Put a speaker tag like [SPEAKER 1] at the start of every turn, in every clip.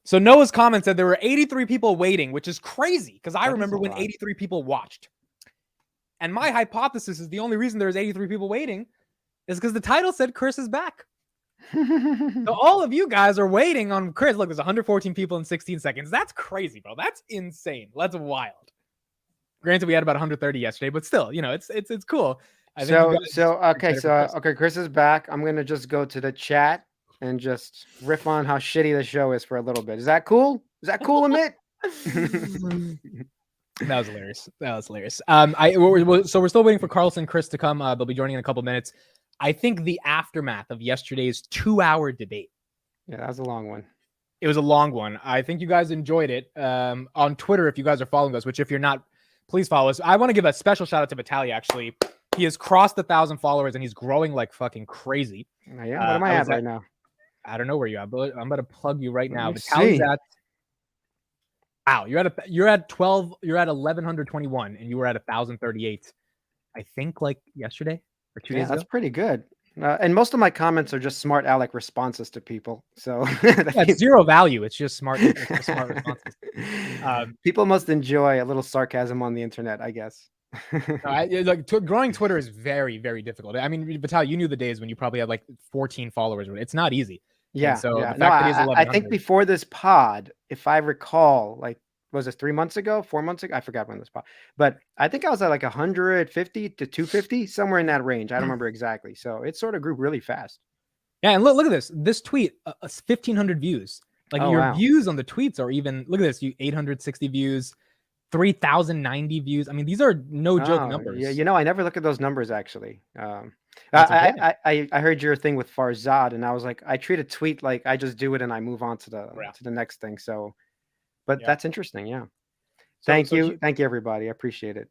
[SPEAKER 1] So Noah's comment said there were 83 people waiting, which is crazy because I remember when 83 people watched. And my hypothesis is the only reason there's 83 people waiting is because the title said KRIS is back. So all of you guys are waiting on KRIS. Look, there's 114 people in 16 seconds. That's crazy, bro. That's insane. That's wild. Granted, we had about 130 yesterday, but still, you know, it's cool.
[SPEAKER 2] Okay, KRIS is back. I'm gonna just go to the chat and just riff on how shitty the show is for a little bit. Is that cool? Is that cool, Amit?
[SPEAKER 1] That was hilarious. So we're still waiting for Carlson and Chris to come. They'll be joining in a couple minutes. I think the aftermath of yesterday's 2-hour debate.
[SPEAKER 2] Yeah, that was a long one.
[SPEAKER 1] It was a long one. I think you guys enjoyed it. On Twitter, if you guys are following us, which if you're not, please follow us. I want to give a special shout out to Vitaly, actually. He has crossed 1,000 followers and he's growing like fucking crazy.
[SPEAKER 2] Yeah, what am I at right now?
[SPEAKER 1] I don't know where you're at, but I'm going to plug you right now. Vitaly's at, wow, you're at 1,121 and you were at 1,038. I think like yesterday or 2 days ago.
[SPEAKER 2] That's pretty good. And most of my comments are just smart Alec responses to people. So
[SPEAKER 1] it's zero value. It's just smart responses.
[SPEAKER 2] People must enjoy a little sarcasm on the internet, I guess.
[SPEAKER 1] Growing Twitter is very, very difficult. I mean, Vitaly, you knew the days when you probably had like 14 followers. It's not easy.
[SPEAKER 2] Yeah. So I think before this pod, if I recall, like, was it 3 months ago, 4 months ago? I forgot when this pod, but I think I was at like 150 to 250, somewhere in that range. I don't remember exactly. So it sort of grew really fast.
[SPEAKER 1] Yeah. And look at this. This tweet, 1,500 views. Like your views on the tweets are even, look at this, 860 views. 3,090 views. I mean, these are no joke numbers.
[SPEAKER 2] Yeah, you know, I never look at those numbers actually. I heard your thing with Farzad, and I was like, I treat a tweet like I just do it and I move on to the next thing. So, but that's interesting. Yeah. Thank you, everybody. I appreciate it.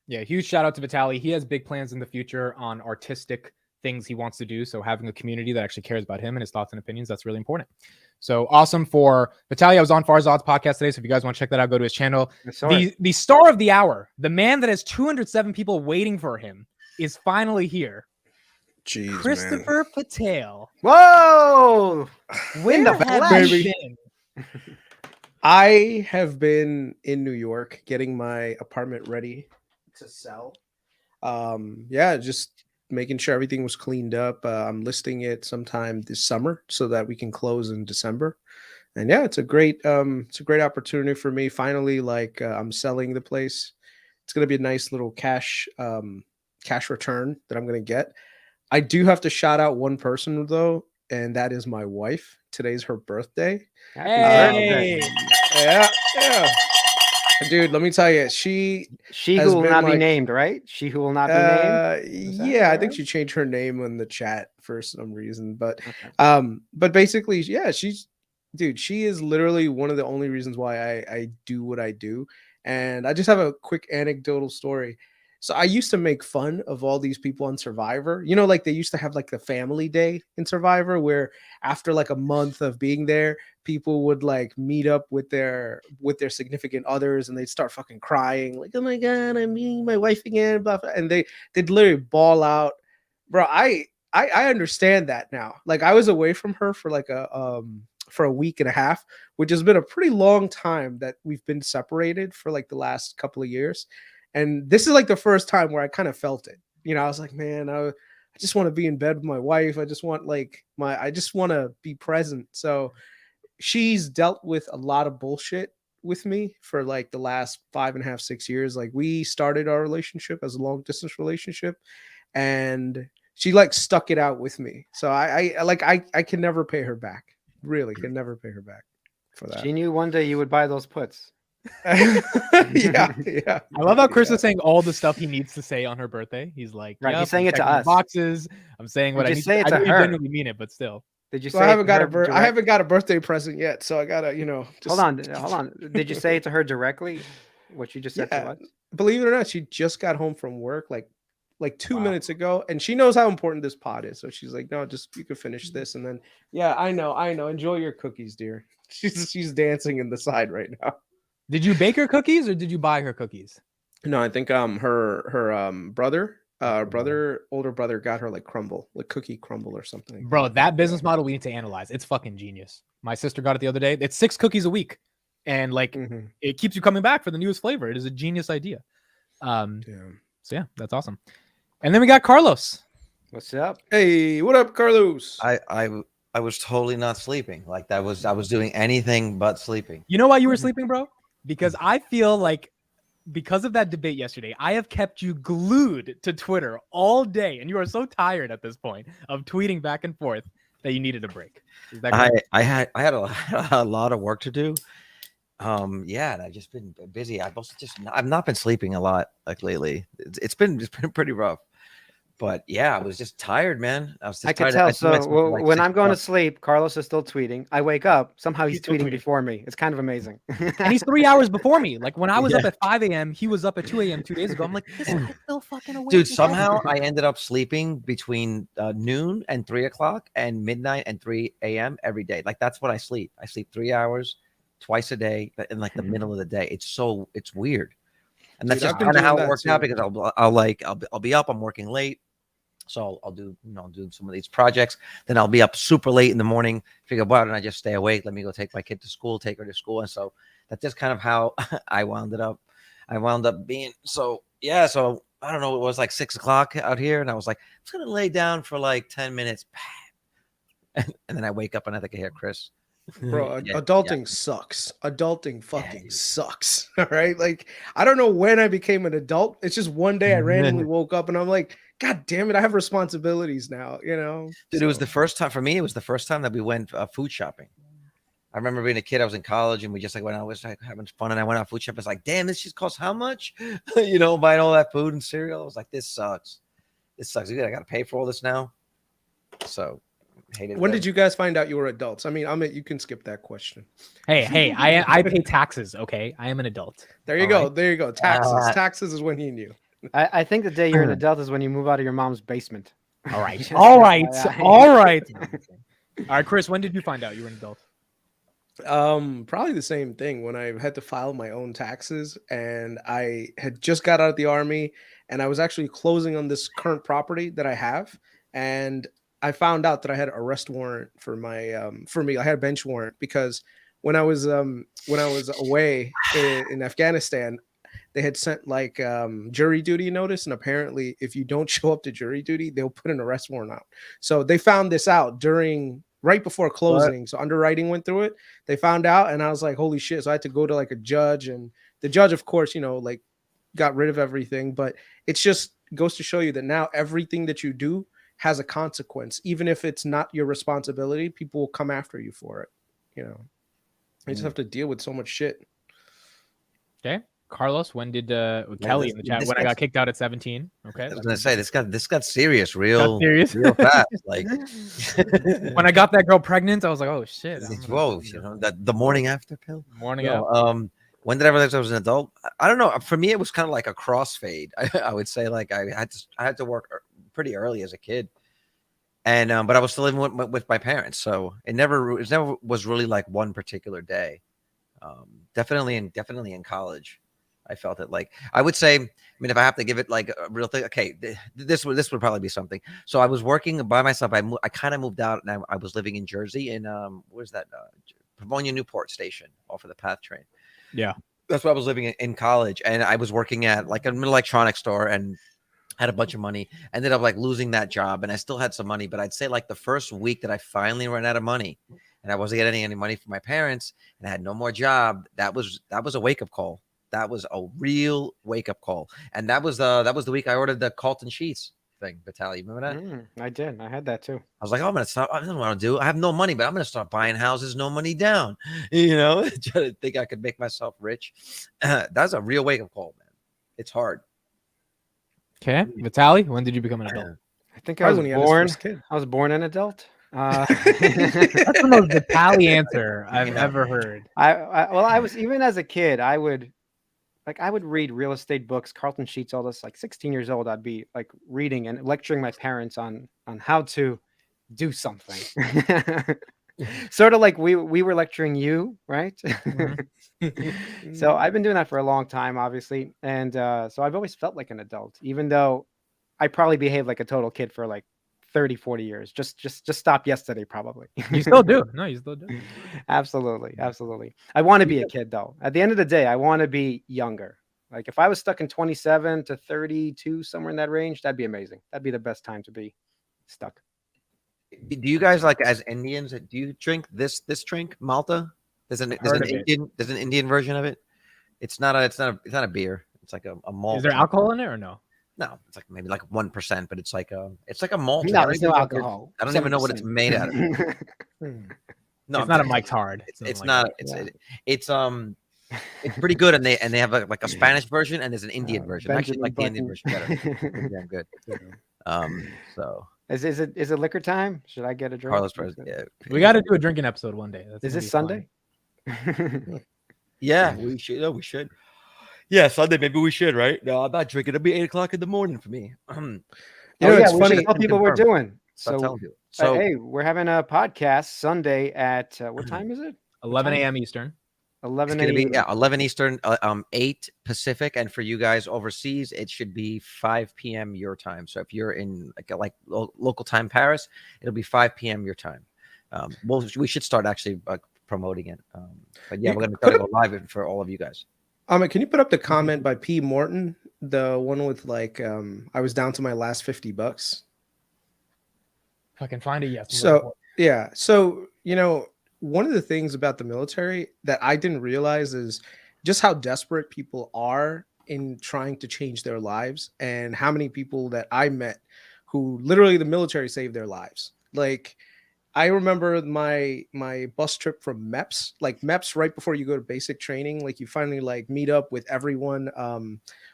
[SPEAKER 1] Yeah, huge shout out to Vitaly. He has big plans in the future on artistic things he wants to do. So having a community that actually cares about him and his thoughts and opinions, that's really important. So awesome for Vitaly. I was on Farzad's podcast today. So if you guys want to check that out, go to his channel. The star of the hour, the man that has 207 people waiting for him, is finally here.
[SPEAKER 3] Jeez,
[SPEAKER 1] Christopher Patel.
[SPEAKER 2] Whoa!
[SPEAKER 1] Win the flash.
[SPEAKER 3] I have been in New York getting my apartment ready to sell. Just making sure everything was cleaned up. I'm listing it sometime this summer so that we can close in December. And yeah, it's a great opportunity for me. Finally, I'm selling the place. It's going to be a nice little cash return that I'm going to get. I do have to shout out one person though, and that is my wife. Today's her birthday.
[SPEAKER 1] Hey.
[SPEAKER 3] Yeah. Dude, let me tell you, she
[SPEAKER 2] who will not be named, right? She who will not be named.
[SPEAKER 3] Yeah, I think she changed her name in the chat for some reason, but but basically, yeah, she is literally one of the only reasons why I do what I do. And I just have a quick anecdotal story. So I used to make fun of all these people on Survivor. You know, like they used to have like the family day in Survivor where after like a month of being there, people would like meet up with their significant others and they'd start fucking crying like, oh my God, I'm meeting my wife again, blah, blah. And they'd literally bawl out. Bro, I understand that now. Like I was away from her for like for a week and a half, which has been a pretty long time that we've been separated for like the last couple of years. And this is like the first time where I kind of felt it. You know, I was like, man, I just want to be in bed with my wife. I just want I just want to be present. So she's dealt with a lot of bullshit with me for like the last 5.5, 6 years. Like we started our relationship as a long distance relationship and she like stuck it out with me. So I can never pay her back. Really can never pay her back for that.
[SPEAKER 2] She knew one day you would buy those puts.
[SPEAKER 3] yeah.
[SPEAKER 1] I love how Chris is saying all the stuff he needs to say on her birthday. He's like,
[SPEAKER 2] right, he's saying it to us.
[SPEAKER 1] Boxes. I'm saying what I need to say it to her. I genuinely mean it, but still.
[SPEAKER 2] Did you
[SPEAKER 3] say?
[SPEAKER 2] I
[SPEAKER 3] haven't got a birthday present yet, so I gotta,
[SPEAKER 2] Hold on. Did you say it to her directly? What you just said to us?
[SPEAKER 3] Believe it or not, she just got home from work like 2 minutes ago, and she knows how important this pod is. So she's like, no, just you can finish this, and then I know. Enjoy your cookies, dear. She's dancing in the side right now.
[SPEAKER 1] Did you bake her cookies or did you buy her cookies?
[SPEAKER 3] No, I think her brother older brother got her like crumble, like cookie crumble or something.
[SPEAKER 1] Bro, that business model we need to analyze. It's fucking genius. My sister got it the other day. It's 6 cookies a week, and like it keeps you coming back for the newest flavor. It is a genius idea. So yeah, that's awesome. And then we got Carlos.
[SPEAKER 2] What's up?
[SPEAKER 3] Hey, what up, Carlos?
[SPEAKER 4] I was totally not sleeping. Like I was doing anything but sleeping.
[SPEAKER 1] You know why you were sleeping, bro? Because I feel like because of that debate yesterday, I have kept you glued to Twitter all day, and you are so tired at this point of tweeting back and forth that you needed a break. Is that correct?
[SPEAKER 4] I had a lot of work to do. Yeah, and I've just been busy. I've not been sleeping a lot like lately. It's been pretty rough. But yeah, I was just tired, man.
[SPEAKER 2] I could tell. So when I'm going to sleep, Carlos is still tweeting. I wake up, somehow he's tweeting before me. It's kind of amazing.
[SPEAKER 1] And he's 3 hours before me. Like when I was up at 5 a.m., he was up at 2 a.m. 2 days ago. I'm like, this guy's still fucking awake.
[SPEAKER 4] Dude, somehow I ended up sleeping between noon and 3 o'clock and midnight and 3 a.m. every day. Like that's what I sleep. I sleep 3 hours twice a day in like the middle of the day. It's weird. And that's just kind of how it works out because I'll be up. I'm working late, so I'll do some of these projects. Then I'll be up super late in the morning. Figure, why don't I just stay awake? Let me go take my kid to school, take her to school, and so that's just kind of how I wound up being. So yeah, so I don't know. It was like 6 o'clock out here, and I was like, I'm just gonna lay down for like 10 minutes, and then I wake up and I think I hear Chris.
[SPEAKER 3] Bro, adulting sucks. Adulting fucking sucks. All right. Like, I don't know when I became an adult. It's just one day I randomly woke up and I'm like, God damn it, I have responsibilities now, you know?
[SPEAKER 4] Dude, it was the first time for me. It was the first time that we went food shopping. I remember being a kid. I was in college and we just like when I was like having fun and I went out food shopping. It's like, damn, this just costs how much? Buying all that food and cereal. I was like, this sucks. This sucks. Dude, I got to pay for all this now. So.
[SPEAKER 3] When did you guys find out you were adults? I mean, you can skip that question.
[SPEAKER 1] Hey, I pay taxes. Okay, I am an adult.
[SPEAKER 3] There you go. Right? There you go. Taxes is when he knew.
[SPEAKER 2] I think the day you're an adult is when you move out of your mom's basement.
[SPEAKER 1] All right. All right. All right. All right, Chris, when did you find out you were an adult?
[SPEAKER 3] Probably the same thing when I had to file my own taxes and I had just got out of the army and I was actually closing on this current property that I have. And I found out that I had an arrest warrant for my for me. I had a bench warrant because when I was away in Afghanistan, they had sent like jury duty notice, and apparently, if you don't show up to jury duty, they'll put an arrest warrant out. So they found this out right before closing. What? So underwriting went through it. They found out, and I was like, "Holy shit!" So I had to go to like a judge, and the judge, of course, like got rid of everything. But it's just goes to show you that now everything that you do has a consequence. Even if it's not your responsibility, people will come after you for it. You just have to deal with so much shit.
[SPEAKER 1] Okay. Carlos, when did Kelly in the chat when I got kicked out at 17? Okay.
[SPEAKER 4] I was gonna say this got serious real fast. Like
[SPEAKER 1] when I got that girl pregnant, I was like, oh shit.
[SPEAKER 4] Whoa, the morning after pill.
[SPEAKER 1] Morning out.
[SPEAKER 4] When did I realize I was an adult? I don't know. For me, it was kind of like a crossfade. I would say like I had to work pretty early as a kid, and but I was still living with my parents, so it never was really like one particular day. Definitely in college, I felt it. Like I would say, I mean, if I have to give it like a real thing, okay, this would probably be something. So I was working by myself. I kind of moved out, and I was living in Jersey, in where's that? Pavonia Newport Station, off of the PATH train.
[SPEAKER 1] Yeah,
[SPEAKER 4] that's where I was living in college, and I was working at like an electronics store, and had a bunch of money. Ended up like losing that job, and I still had some money, but I'd say like the first week that I finally ran out of money, and I wasn't getting any money from my parents, and I had no more job. That was a wake up call. That was a real wake up call, and that was the week I ordered the Carlton sheets thing. Vitaly, remember that?
[SPEAKER 2] I did. I had that too.
[SPEAKER 4] I was like, oh, I'm gonna stop. I don't know what to do. I have no money, but I'm gonna start buying houses, no money down. Trying to think I could make myself rich. That's a real wake up call, man. It's hard.
[SPEAKER 1] Okay, Vitaly, when did you become an adult?
[SPEAKER 2] I think I was born. I was born an adult.
[SPEAKER 1] That's the most Vitaly answer I've ever heard.
[SPEAKER 2] I was, even as a kid, I would read real estate books, Carlton sheets, all this. Like 16 years old, I'd be like reading and lecturing my parents on how to do something. Sort of like we were lecturing you, right? So I've been doing that for a long time, obviously, and so I've always felt like an adult, even though I probably behaved like a total kid for like 30, 40 years. Just stop yesterday, probably.
[SPEAKER 1] You still do. No, you still do.
[SPEAKER 2] Absolutely. I want to be a kid though. At the end of the day, I want to be younger. Like if I was stuck in 27 to 32, somewhere in that range, that'd be amazing. That'd be the best time to be stuck.
[SPEAKER 4] Do you guys like as Indians? Do you drink this drink, Malta? There's an Indian version of it. It's not a beer. It's like a malt.
[SPEAKER 1] Is there alcohol in it or no?
[SPEAKER 4] No, it's like maybe like 1%, but it's like a malt.
[SPEAKER 2] No, there's no alcohol.
[SPEAKER 4] I don't even know what it's made out of.
[SPEAKER 1] No, it's not a Mike's Hard.
[SPEAKER 4] It's not. It's pretty good, and they have like a Spanish version and there's an Indian version. I actually like the Indian version better. Damn good. So
[SPEAKER 2] is it liquor time? Should I get a drink?
[SPEAKER 4] Carlos, yeah.
[SPEAKER 1] We got to do a drinking episode one day.
[SPEAKER 2] Is this Sunday?
[SPEAKER 4] Yeah, we should. Oh, we should. Yeah, Sunday. Maybe we should. Right? No, I'm not drinking. It'll be 8:00 in the morning for me.
[SPEAKER 2] It's funny. Tell people we're doing.
[SPEAKER 4] So
[SPEAKER 2] hey, we're having a podcast Sunday at what time is it?
[SPEAKER 1] 11 a.m. Eastern.
[SPEAKER 2] 11
[SPEAKER 4] a.m. Be 11 Eastern, 8 Pacific, and for you guys overseas, it should be 5 p.m. your time. So if you're in like local time Paris, it'll be 5 p.m. your time. We should start actually promoting it. But yeah, we're gonna try to go live for all of you guys.
[SPEAKER 3] Can you put up the comment by P. Morton, the one with like I was down to my last $50?
[SPEAKER 1] If I can find it, yes.
[SPEAKER 3] So yeah, so one of the things about the military that I didn't realize is just how desperate people are in trying to change their lives, and how many people that I met who literally the military saved their lives. Like I remember my bus trip from MEPS, like MEPS right before you go to basic training, like you finally like meet up with everyone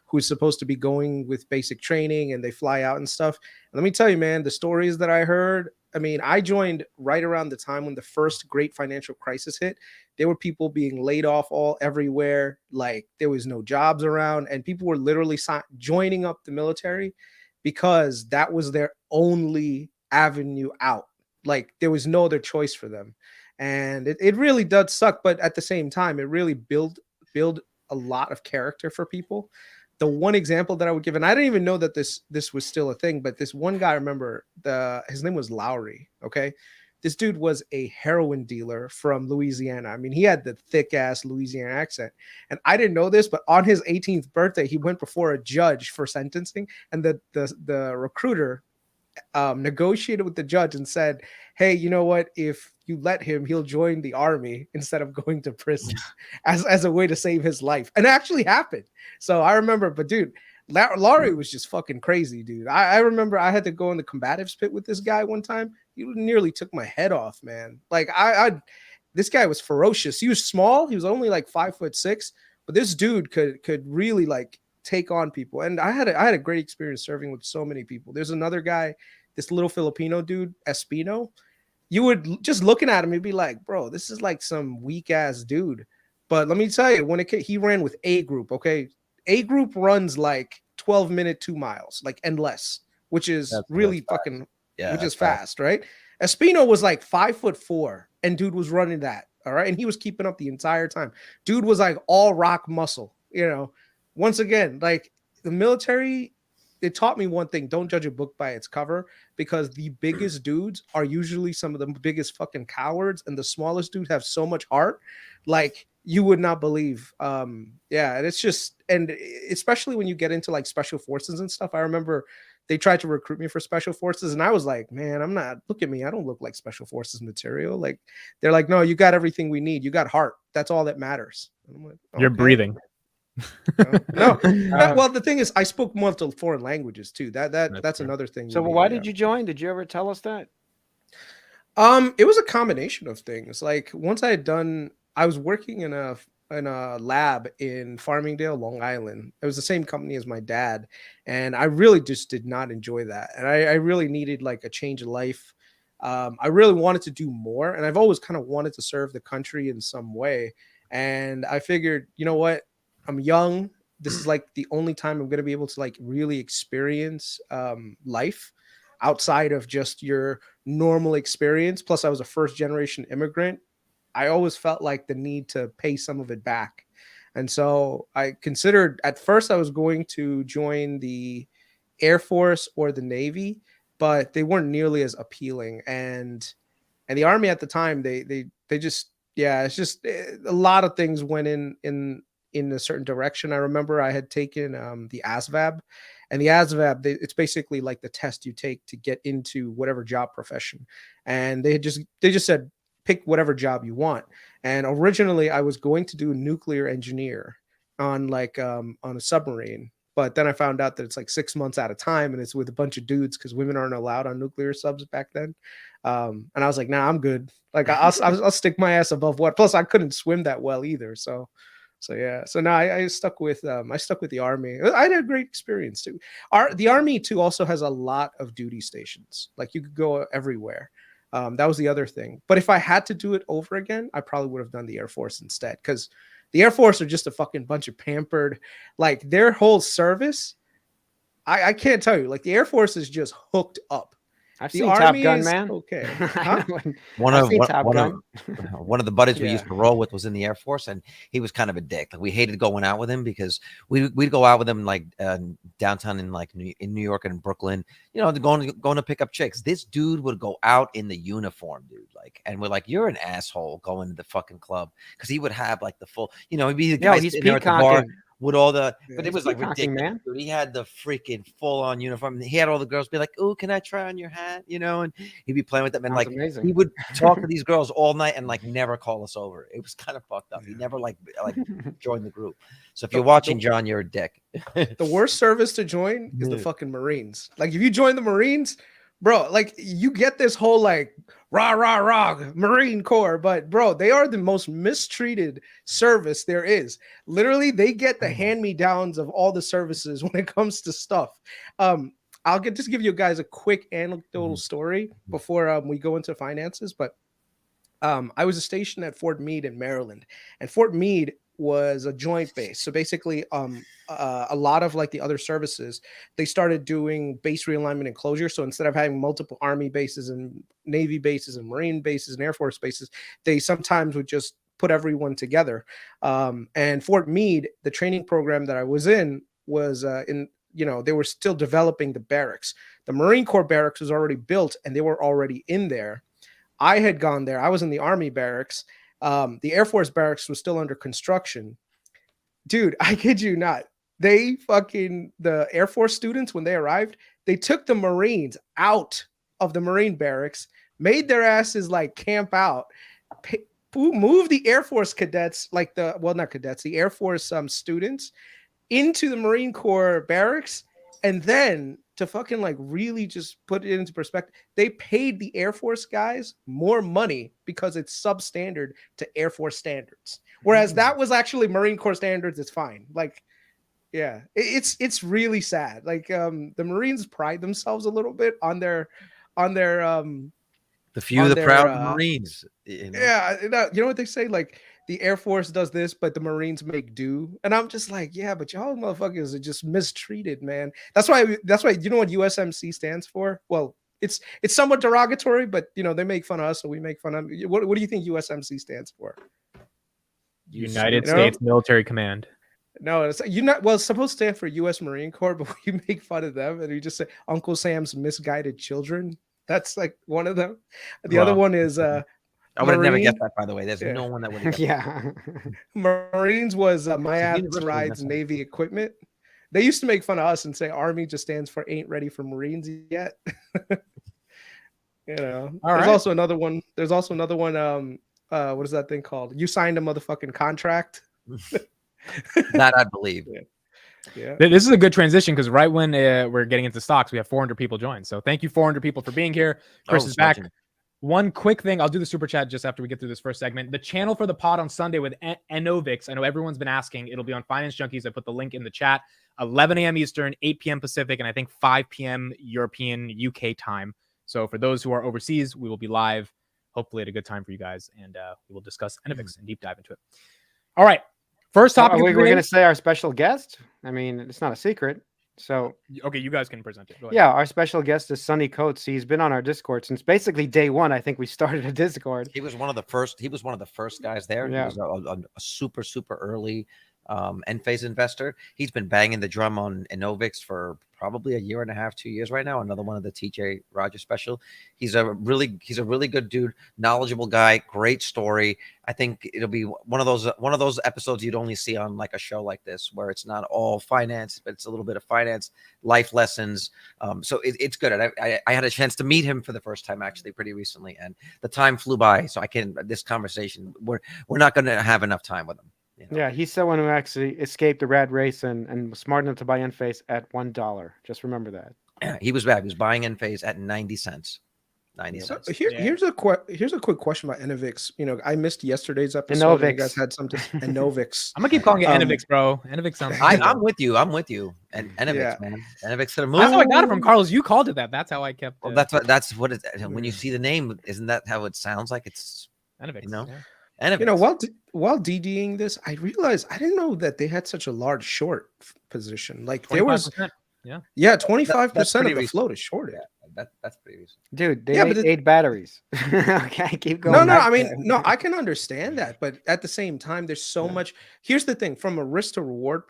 [SPEAKER 3] who's supposed to be going with basic training, and they fly out and stuff. And let me tell you, man, the stories that I heard, I mean, I joined right around the time when the first great financial crisis hit. There were people being laid off everywhere. Like there was no jobs around, and people were literally joining up the military because that was their only avenue out. Like there was no other choice for them. And it really does suck. But at the same time, it really build a lot of character for people. The one example that I would give, and I didn't even know that this was still a thing, but this one guy, I remember his name was Lowry. Okay. This dude was a heroin dealer from Louisiana. I mean, he had the thick ass Louisiana accent, and I didn't know this, but on his 18th birthday, he went before a judge for sentencing, and the recruiter negotiated with the judge and said, hey, you know what, if you let him, he'll join the army instead of going to prison as a way to save his life. And it actually happened. So I remember, but dude, Laurie was just fucking crazy, dude. I remember I had to go in the combatives pit with this guy one time. He nearly took my head off, man. Like this guy was ferocious. He was small. He was only like 5'6", but this dude could really like take on people. And I had a great experience serving with so many people. There's another guy, this little Filipino dude, Espino. You would just looking at him, you'd be like, bro, this is like some weak ass dude. But let me tell you, he ran with A group. Okay. A group runs like 12-minute 2 miles, like and less, which is really fucking, which is fast, right? Espino was like 5'4", and dude was running that. All right. And he was keeping up the entire time. Dude was like all rock muscle, Once again, like the military, it taught me one thing: don't judge a book by its cover, because the biggest dudes are usually some of the biggest fucking cowards, and the smallest dudes have so much heart, like you would not believe. And it's just, and especially when you get into like special forces and stuff. I remember they tried to recruit me for special forces, and I was like, man, I'm not, look at me, I don't look like special forces material. Like they're like, no, you got everything we need. You got heart. That's all that matters. And I'm like, okay.
[SPEAKER 1] You're breathing.
[SPEAKER 3] No. Well, the thing is, I spoke multiple foreign languages too. That's another thing.
[SPEAKER 2] So why did you join? Did you ever tell us that?
[SPEAKER 3] It was a combination of things. Like once I was working in a lab in Farmingdale, Long Island. It was the same company as my dad, and I really just did not enjoy that. And I really needed like a change of life. I really wanted to do more, and I've always kind of wanted to serve the country in some way. And I figured, you know what? I'm young. This is like the only time I'm going to be able to like really experience life outside of just your normal experience. Plus, I was a first generation immigrant. I always felt like the need to pay some of it back. And so I considered, at first I was going to join the Air Force or the Navy, but they weren't nearly as appealing. And the Army at the time, they just, yeah, it's just a lot of things went in a certain direction. I remember I had taken the ASVAB, and the ASVAB, it's basically like the test you take to get into whatever job profession. And they just said, pick whatever job you want. And originally I was going to do a nuclear engineer on like on a submarine. But then I found out that it's like 6 months at a time, and it's with a bunch of dudes because women aren't allowed on nuclear subs back then. And I was like, nah, I'm good. Like I'll stick my ass above water. Plus I couldn't swim that well either. So yeah. So now I stuck with the Army. I had a great experience too. The Army too also has a lot of duty stations. Like you could go everywhere. That was the other thing. But if I had to do it over again, I probably would have done the Air Force instead, because the Air Force are just a fucking bunch of pampered, like their whole service. I can't tell you, like the Air Force is just hooked up.
[SPEAKER 2] I've
[SPEAKER 3] The
[SPEAKER 2] seen
[SPEAKER 3] Army
[SPEAKER 2] Top Gun,
[SPEAKER 3] is
[SPEAKER 2] man.
[SPEAKER 3] okay. Huh?
[SPEAKER 4] One
[SPEAKER 2] I've
[SPEAKER 4] of
[SPEAKER 2] seen
[SPEAKER 4] one,
[SPEAKER 2] Top
[SPEAKER 4] one
[SPEAKER 2] Gun.
[SPEAKER 4] of one of the buddies we
[SPEAKER 3] Yeah.
[SPEAKER 4] used to roll with was in the Air Force, and he was kind of a dick. Like we hated going out with him because we'd go out with him like downtown in like in New York and Brooklyn, you know, going to pick up chicks. This dude would go out in the uniform, dude, like, and we're like, you're an asshole going to the fucking club, because he would have like the full, you know, he'd be the guy
[SPEAKER 2] He's
[SPEAKER 4] sitting there at the bar
[SPEAKER 2] peacocking.
[SPEAKER 4] with all the,
[SPEAKER 3] Yeah,
[SPEAKER 4] but it
[SPEAKER 2] he's
[SPEAKER 4] was like
[SPEAKER 2] peacocking,
[SPEAKER 4] ridiculous,
[SPEAKER 2] man.
[SPEAKER 4] dude. He had the freaking full on uniform. He had all the girls be like, "Oh, can I try on your hat?" You know, and he'd be playing with them, and
[SPEAKER 2] Sounds
[SPEAKER 4] like
[SPEAKER 2] amazing.
[SPEAKER 4] he would talk to these girls all night and like never call us over. It was kind of fucked up. He never like joined the group. So if you're watching, John, you're a dick.
[SPEAKER 3] The worst service to join is the fucking Marines. Like if you join the Marines, bro, like you get this whole like rah rah rah Marine Corps, but bro, they are the most mistreated service there is. Literally, they get the hand-me-downs of all the services when it comes to stuff. I'll just give you guys a quick anecdotal story before we go into finances. But I was stationed at Fort Meade in Maryland, and Fort Meade was a joint base. So basically, a lot of like the other services, they started doing base realignment and closure. So instead of having multiple Army bases and Navy bases and Marine bases and Air Force bases, they sometimes would just put everyone together. And Fort Meade, the training program that I was in was they were still developing the barracks. The Marine Corps barracks was already built, and they were already in there. I had gone there. I was in the Army barracks. The Air Force barracks was still under construction. Dude, I kid you not. The Air Force students, when they arrived, they took the Marines out of the Marine barracks, made their asses like camp out, move the Air Force cadets, the Air Force students into the Marine Corps barracks. And then to fucking like really just put it into perspective, they paid the Air Force guys more money because it's substandard to Air Force standards. Whereas that was actually Marine Corps standards. It's fine. Like, yeah, it's really sad. Like, the Marines pride themselves a little bit on their
[SPEAKER 4] the few, the proud Marines. You know?
[SPEAKER 3] Yeah, you know what they say? Like, the Air Force does this, but the Marines make do. And I'm just like, yeah, but y'all motherfuckers are just mistreated, man. That's why you know what USMC stands for? Well, it's somewhat derogatory, but you know, they make fun of us, so we make fun of them. What do you think USMC stands for?
[SPEAKER 1] United States Military Command.
[SPEAKER 3] No, it's supposed to stand for U.S. Marine Corps, but we make fun of them and we just say Uncle Sam's misguided children. That's like one of them. The other one is
[SPEAKER 4] I would have never guessed that, by the way. There's no one that would have guessed
[SPEAKER 2] that.
[SPEAKER 3] Marines was my ass rides Navy equipment. They used to make fun of us and say Army just stands for ain't ready for Marines yet. You know, there's also another one. What is that thing called? You signed a motherfucking contract.
[SPEAKER 4] That I believe.
[SPEAKER 3] Yeah.
[SPEAKER 1] This is a good transition because right when we're getting into stocks, we have 400 people join. So thank you, 400 people, for being here. Chris is back. One quick thing. I'll do the super chat just after we get through this first segment. The channel for the pod on Sunday with Enovix. I know everyone's been asking. It'll be on Finance Junkies. I put the link in the chat. 11 a.m. Eastern, 8 p.m. Pacific, and I think 5 p.m. European UK time. So for those who are overseas, we will be live, hopefully at a good time for you guys, and we will discuss Enovix and deep dive into it. All right. First topic.
[SPEAKER 2] We're going to say our special guest. I mean, it's not a secret. So
[SPEAKER 1] okay, you guys can present it. Go ahead.
[SPEAKER 2] Yeah, our special guest is Sonny Coates. He's been on our Discord since basically day one. I think we started a Discord.
[SPEAKER 4] He was one of the first. He was one of the first guys there.
[SPEAKER 2] Yeah.
[SPEAKER 4] He was a super early Enphase investor. He's been banging the drum on Enovix for probably a year and a half, 2 years right now. Another one of the TJ Rogers special. He's a really good dude, knowledgeable guy, great story. I think it'll be one of those episodes you'd only see on like a show like this, where it's not all finance, but it's a little bit of finance, life lessons. So it's good. And I had a chance to meet him for the first time actually pretty recently, and the time flew by. So this conversation, we're not going to have enough time with him. You know?
[SPEAKER 2] Yeah, he's someone who actually escaped the rat race and was smart enough to buy Enphase at $1. Just remember that.
[SPEAKER 4] Yeah, he was bad. He was buying Enphase at 90 cents. 90 cents.
[SPEAKER 3] Here's a quick question about Enovix. You know, I missed yesterday's episode. And you guys had something. Enovix.
[SPEAKER 1] I'm gonna keep calling it Enovix, bro. Enovix sounds.
[SPEAKER 4] I'm with you. And Enovix, man. Enovix to the moon.
[SPEAKER 1] That's how I got it from Carlos. You called it that. That's how I kept.
[SPEAKER 4] Well, that's what it. When you see the name, isn't that how it sounds like? It's
[SPEAKER 1] Enovix.
[SPEAKER 4] You know.
[SPEAKER 1] Yeah.
[SPEAKER 4] Enovix.
[SPEAKER 3] You know, while DDing this, I realized I didn't know that they had such a large short position. Like there was, 25% of the float is shorted.
[SPEAKER 4] Yeah, that's pretty recent.
[SPEAKER 2] Dude, they made 8 batteries. Okay, keep going.
[SPEAKER 3] No, I mean, no, I can understand that, but at the same time, there's so much. Here's the thing: from a risk to reward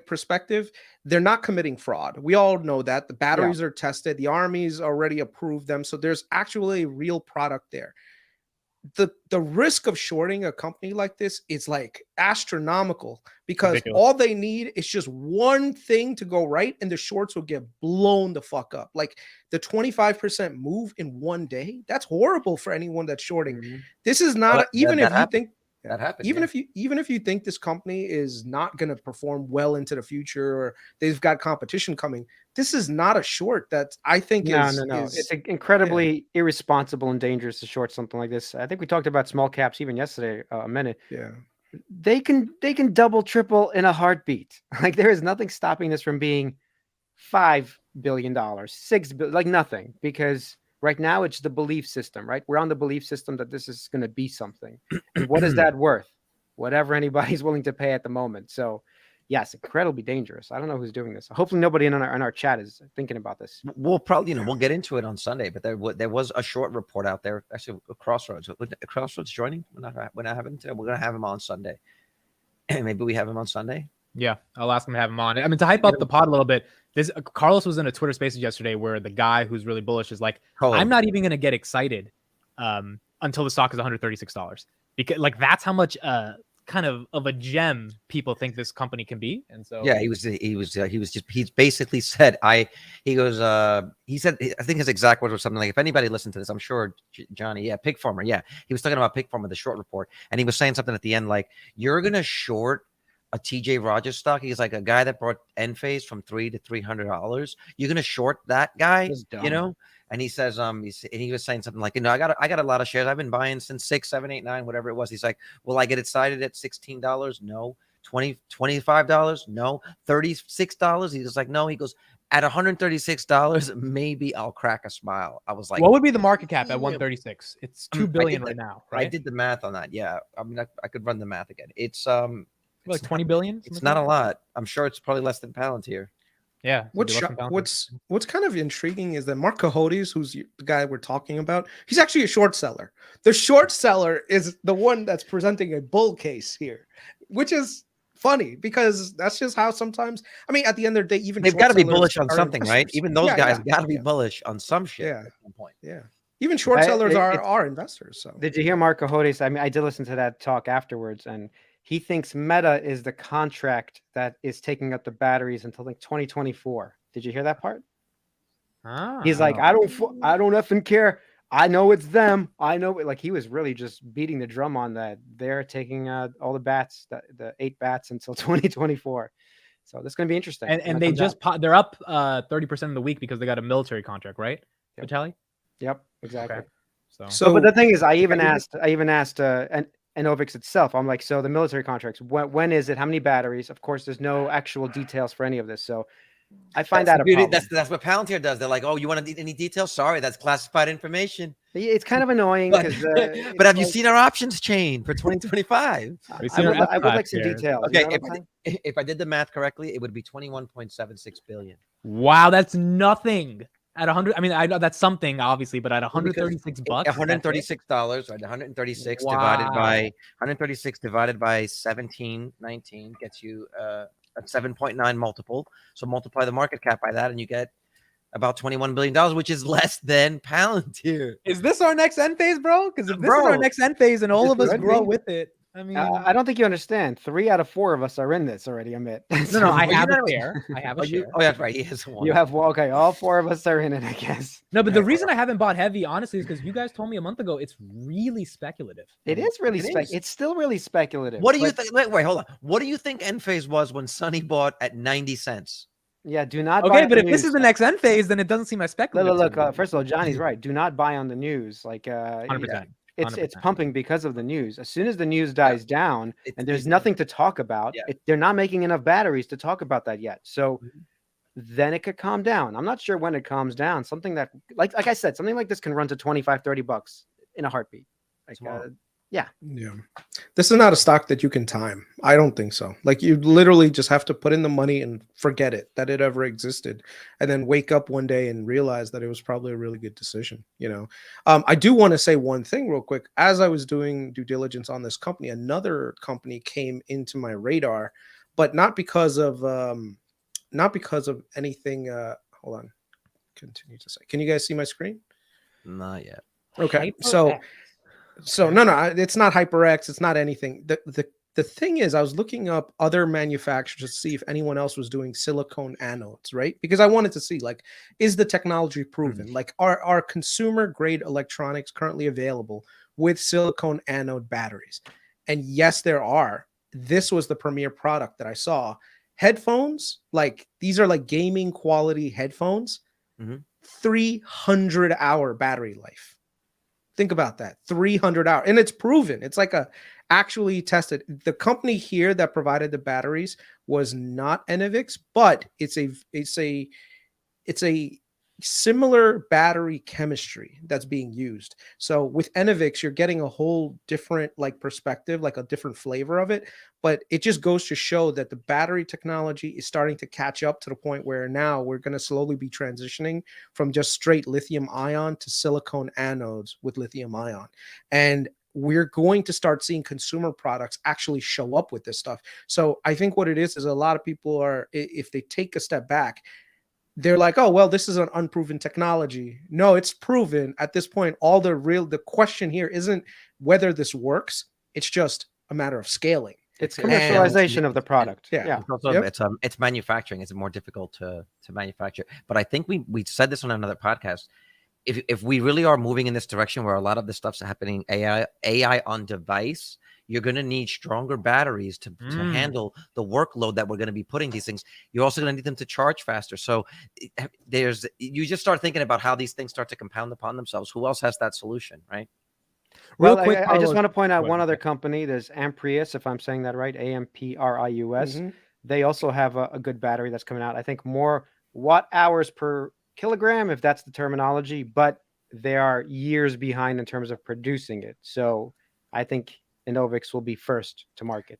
[SPEAKER 3] perspective, they're not committing fraud. We all know that the batteries are tested, the army's already approved them, so there's actually a real product there. The risk of shorting a company like this is like astronomical, because ridiculous. All they need is just one thing to go right and the shorts will get blown the fuck up. Like the 25% move in one day, that's horrible for anyone that's shorting. Mm-hmm. This is not even if you think that happens. Even if you think this company is not going to perform well into the future, or they've got competition coming, this is not a short that I think
[SPEAKER 2] no. It's incredibly irresponsible and dangerous to short something like this. I think we talked about small caps even yesterday a minute.
[SPEAKER 3] Yeah.
[SPEAKER 2] They can double, triple in a heartbeat. Like there is nothing stopping this from being $5 billion, $6 billion, like nothing, because right now it's the belief system, right? We're on the belief system that this is going to be something. And what is that worth? Whatever anybody's willing to pay at the moment. So yes, incredibly dangerous. I don't know who's doing this. Hopefully nobody in our chat is thinking about this.
[SPEAKER 4] We'll probably, we'll get into it on Sunday, but there was a short report out there. Actually, Crossroads. Crossroads joining? We're not having today. We're going to have him on Sunday. Maybe we have him on Sunday.
[SPEAKER 1] Yeah, I'll ask him to have him on. I mean, to hype up the pod a little bit, Carlos was in a Twitter Spaces yesterday where the guy who's really bullish is like, I'm not even going to get excited until the stock is $136, because like that's how much kind of a gem people think this company can be. And so
[SPEAKER 4] yeah, he's basically said I think his exact words were something like, if anybody listened to this, I'm sure Johnny, Pig Farmer, he was talking about Pig Farmer, the short report, and he was saying something at the end like, you're gonna short a TJ Rogers stock. He's like, a guy that brought Enphase from $300 to $300. You're gonna short that guy, And he says, he was saying something like, I got a lot of shares. I've been buying since 6, 7, 8, 9, whatever it was. He's like, will I get excited at $16? No. $25? No. $36? He was like, no. He goes, at $136, maybe I'll crack a smile. I was like,
[SPEAKER 1] what would be the market cap at 136? It's $2 billion right now, right?
[SPEAKER 4] I did the math on that. Yeah. I mean, I could run the math again. It's
[SPEAKER 1] like 20 billion.
[SPEAKER 4] It's not a lot. I'm sure it's probably less than Palantir.
[SPEAKER 1] Yeah.
[SPEAKER 3] What's kind of intriguing is that Mark Cohodes, who's the guy we're talking about, he's actually a short seller. The short seller is the one that's presenting a bull case here, which is funny because that's just how sometimes. I mean, at the end of the day, even
[SPEAKER 4] they've got to be bullish on something, right? Even those guys got to be bullish on some shit.
[SPEAKER 3] Yeah. At some point. Yeah. Even short sellers are investors. So
[SPEAKER 2] did you hear Mark Cohodes? I mean, I did listen to that talk afterwards, and he thinks Meta is the contract that is taking up the batteries until like 2024. Did you hear that part? He's like, I don't effing care. I know it's them. I know it. Like he was really just beating the drum on that. They're taking all the bats, the 8 bats until 2024. So this is going to be interesting.
[SPEAKER 1] And they just they're up 30% of the week because they got a military contract, right?
[SPEAKER 2] Yep.
[SPEAKER 1] Vitaly?
[SPEAKER 2] Yep, exactly.
[SPEAKER 1] Okay.
[SPEAKER 2] So, but the thing is, I even asked Enovix itself. I'm like, so the military contracts, when is it? How many batteries? Of course, there's no actual details for any of this. So I find that's
[SPEAKER 4] what Palantir does. They're like, oh, you want any details? Sorry, that's classified information.
[SPEAKER 2] It's kind of annoying.
[SPEAKER 4] But have you seen our options chain for 2025?
[SPEAKER 2] I would like some details.
[SPEAKER 4] Okay, if I did the math correctly, it would be 21.76 billion.
[SPEAKER 1] Wow, that's nothing. At 100, I mean, I know that's something obviously, but at 136 bucks,
[SPEAKER 4] $136, right? 136 divided by 1719 gets you a 7.9 multiple. So multiply the market cap by that, and you get about $21 billion, which is less than Palantir.
[SPEAKER 1] Is this our next end phase, bro? Because if this is our next end phase and all of us grow with it, I mean,
[SPEAKER 2] I don't think you understand. 3 out of 4 of us are in this already, Amit.
[SPEAKER 1] No, I have a share. I have a share.
[SPEAKER 4] Oh, that's right. He has one.
[SPEAKER 2] You have okay. All 4 of us are in it, I guess.
[SPEAKER 1] No, but the reason I haven't bought heavy, honestly, is because you guys told me a month ago it's really speculative.
[SPEAKER 2] It is really It's still really speculative.
[SPEAKER 4] What do you think? Wait, hold on. What do you think end phase was when Sonny bought at 90 cents?
[SPEAKER 2] Yeah, do not.
[SPEAKER 1] Okay, but if this is the next end phase, then it doesn't seem as speculative.
[SPEAKER 2] Look. First of all, Johnny's right. Do not buy on the news. Like,
[SPEAKER 1] 100%.
[SPEAKER 2] It's pumping because of the news. As soon as the news dies down and there's nothing to talk about, they're not making enough batteries to talk about that yet. So then it could calm down. I'm not sure when it calms down. Something that, like I said, something like this can run to $25-$30 in a heartbeat. Like, yeah.
[SPEAKER 3] This is not a stock that you can time. I don't think so. Like, you literally just have to put in the money and forget it, that it ever existed, and then wake up one day and realize that it was probably a really good decision. I do want to say one thing real quick. As I was doing due diligence on this company, another company came into my radar, but not because of anything. Hold on. Continue to say. Can you guys see my screen?
[SPEAKER 4] Not yet.
[SPEAKER 3] Okay. So no, it's not HyperX. It's not anything. The thing is, I was looking up other manufacturers to see if anyone else was doing silicone anodes, right? Because I wanted to see, like, is the technology proven? Like, are consumer grade electronics currently available with silicone anode batteries? And yes, there are. This was the premier product that I saw. Headphones, like, these are like gaming quality headphones. 300-hour battery life. Think about that. 300 hours. And it's proven. It's like actually tested. The company here that provided the batteries was not Enovix, but it's a similar battery chemistry that's being used. So with Enovix, you're getting a whole different perspective, like a different flavor of it. But it just goes to show that the battery technology is starting to catch up to the point where now we're going to slowly be transitioning from just straight lithium ion to silicone anodes with lithium ion. And we're going to start seeing consumer products actually show up with this stuff. So I think what it is a lot of people are, if they take a step back, they're like, oh, well, this is an unproven technology. No, it's proven at this point. The question here isn't whether this works. It's just a matter of scaling.
[SPEAKER 2] It's commercialization of the product.
[SPEAKER 3] Yeah.
[SPEAKER 4] It's manufacturing. It's more difficult to manufacture. But I think we said this on another podcast. If we really are moving in this direction where a lot of the stuff's happening, AI on device, you're going to need stronger batteries to handle the workload that we're going to be putting these things. You're also going to need them to charge faster. So you just start thinking about how these things start to compound upon themselves. Who else has that solution, right?
[SPEAKER 2] Real quick, I just want to point out one other company. There's Amprius, if I'm saying that right, Amprius. They also have a good battery that's coming out. I think more watt hours per kilogram, if that's the terminology, but they are years behind in terms of producing it. So I think Enovix will be first to market.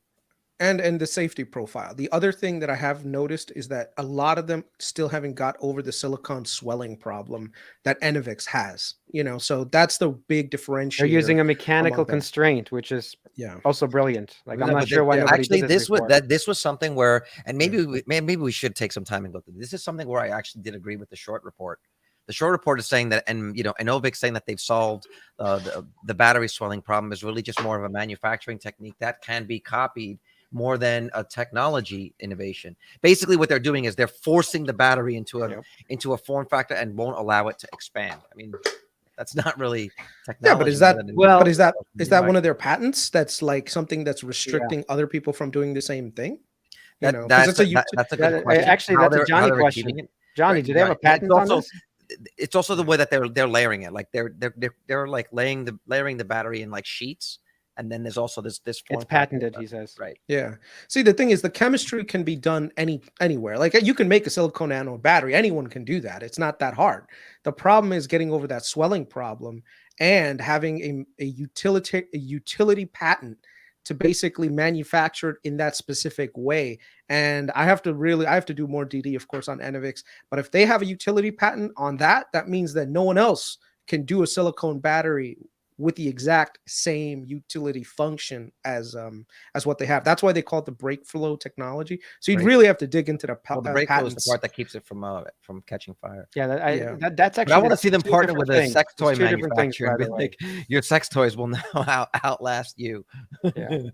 [SPEAKER 3] And the safety profile. The other thing that I have noticed is that a lot of them still haven't got over the silicone swelling problem that Enovix has. So that's the big differentiator.
[SPEAKER 2] They're using a mechanical constraint, which is also brilliant. Like, I'm not sure why nobody did this before.
[SPEAKER 4] This was something where, and maybe we should take some time and go through. This is something where I actually did agree with the short report. The short report is saying that, and Enovix saying that they've solved the battery swelling problem is really just more of a manufacturing technique that can be copied more than a technology innovation. Basically, what they're doing is they're forcing the battery into a form factor and won't allow it to expand. I mean, that's not really technology.
[SPEAKER 3] Yeah, but is that one of their patents? That's like something that's restricting other people from doing the same thing.
[SPEAKER 4] That's a good question.
[SPEAKER 2] Actually, that's a Johnny question. Johnny, do they have a patent on this?
[SPEAKER 4] It's also the way that they're layering it. Like they're like layering the battery in like sheets. And then there's also this
[SPEAKER 2] it's patented, he says.
[SPEAKER 4] Right.
[SPEAKER 3] Yeah. See, the thing is, the chemistry can be done anywhere. Like, you can make a silicone anode battery. Anyone can do that. It's not that hard. The problem is getting over that swelling problem and having a utility patent to basically manufacture it in that specific way. And I have to do more DD, of course, on Enovix. But if they have a utility patent on that, that means that no one else can do a silicone battery with the exact same utility function as what they have. That's why they call it the break flow technology. So you'd really have to dig into the
[SPEAKER 4] the break flow is the part that keeps it from catching fire.
[SPEAKER 2] Yeah, that's actually.
[SPEAKER 4] But I want to see them partner with a sex toy
[SPEAKER 2] manufacturer
[SPEAKER 4] and be like, your sex toys will now outlast you.
[SPEAKER 2] Yeah.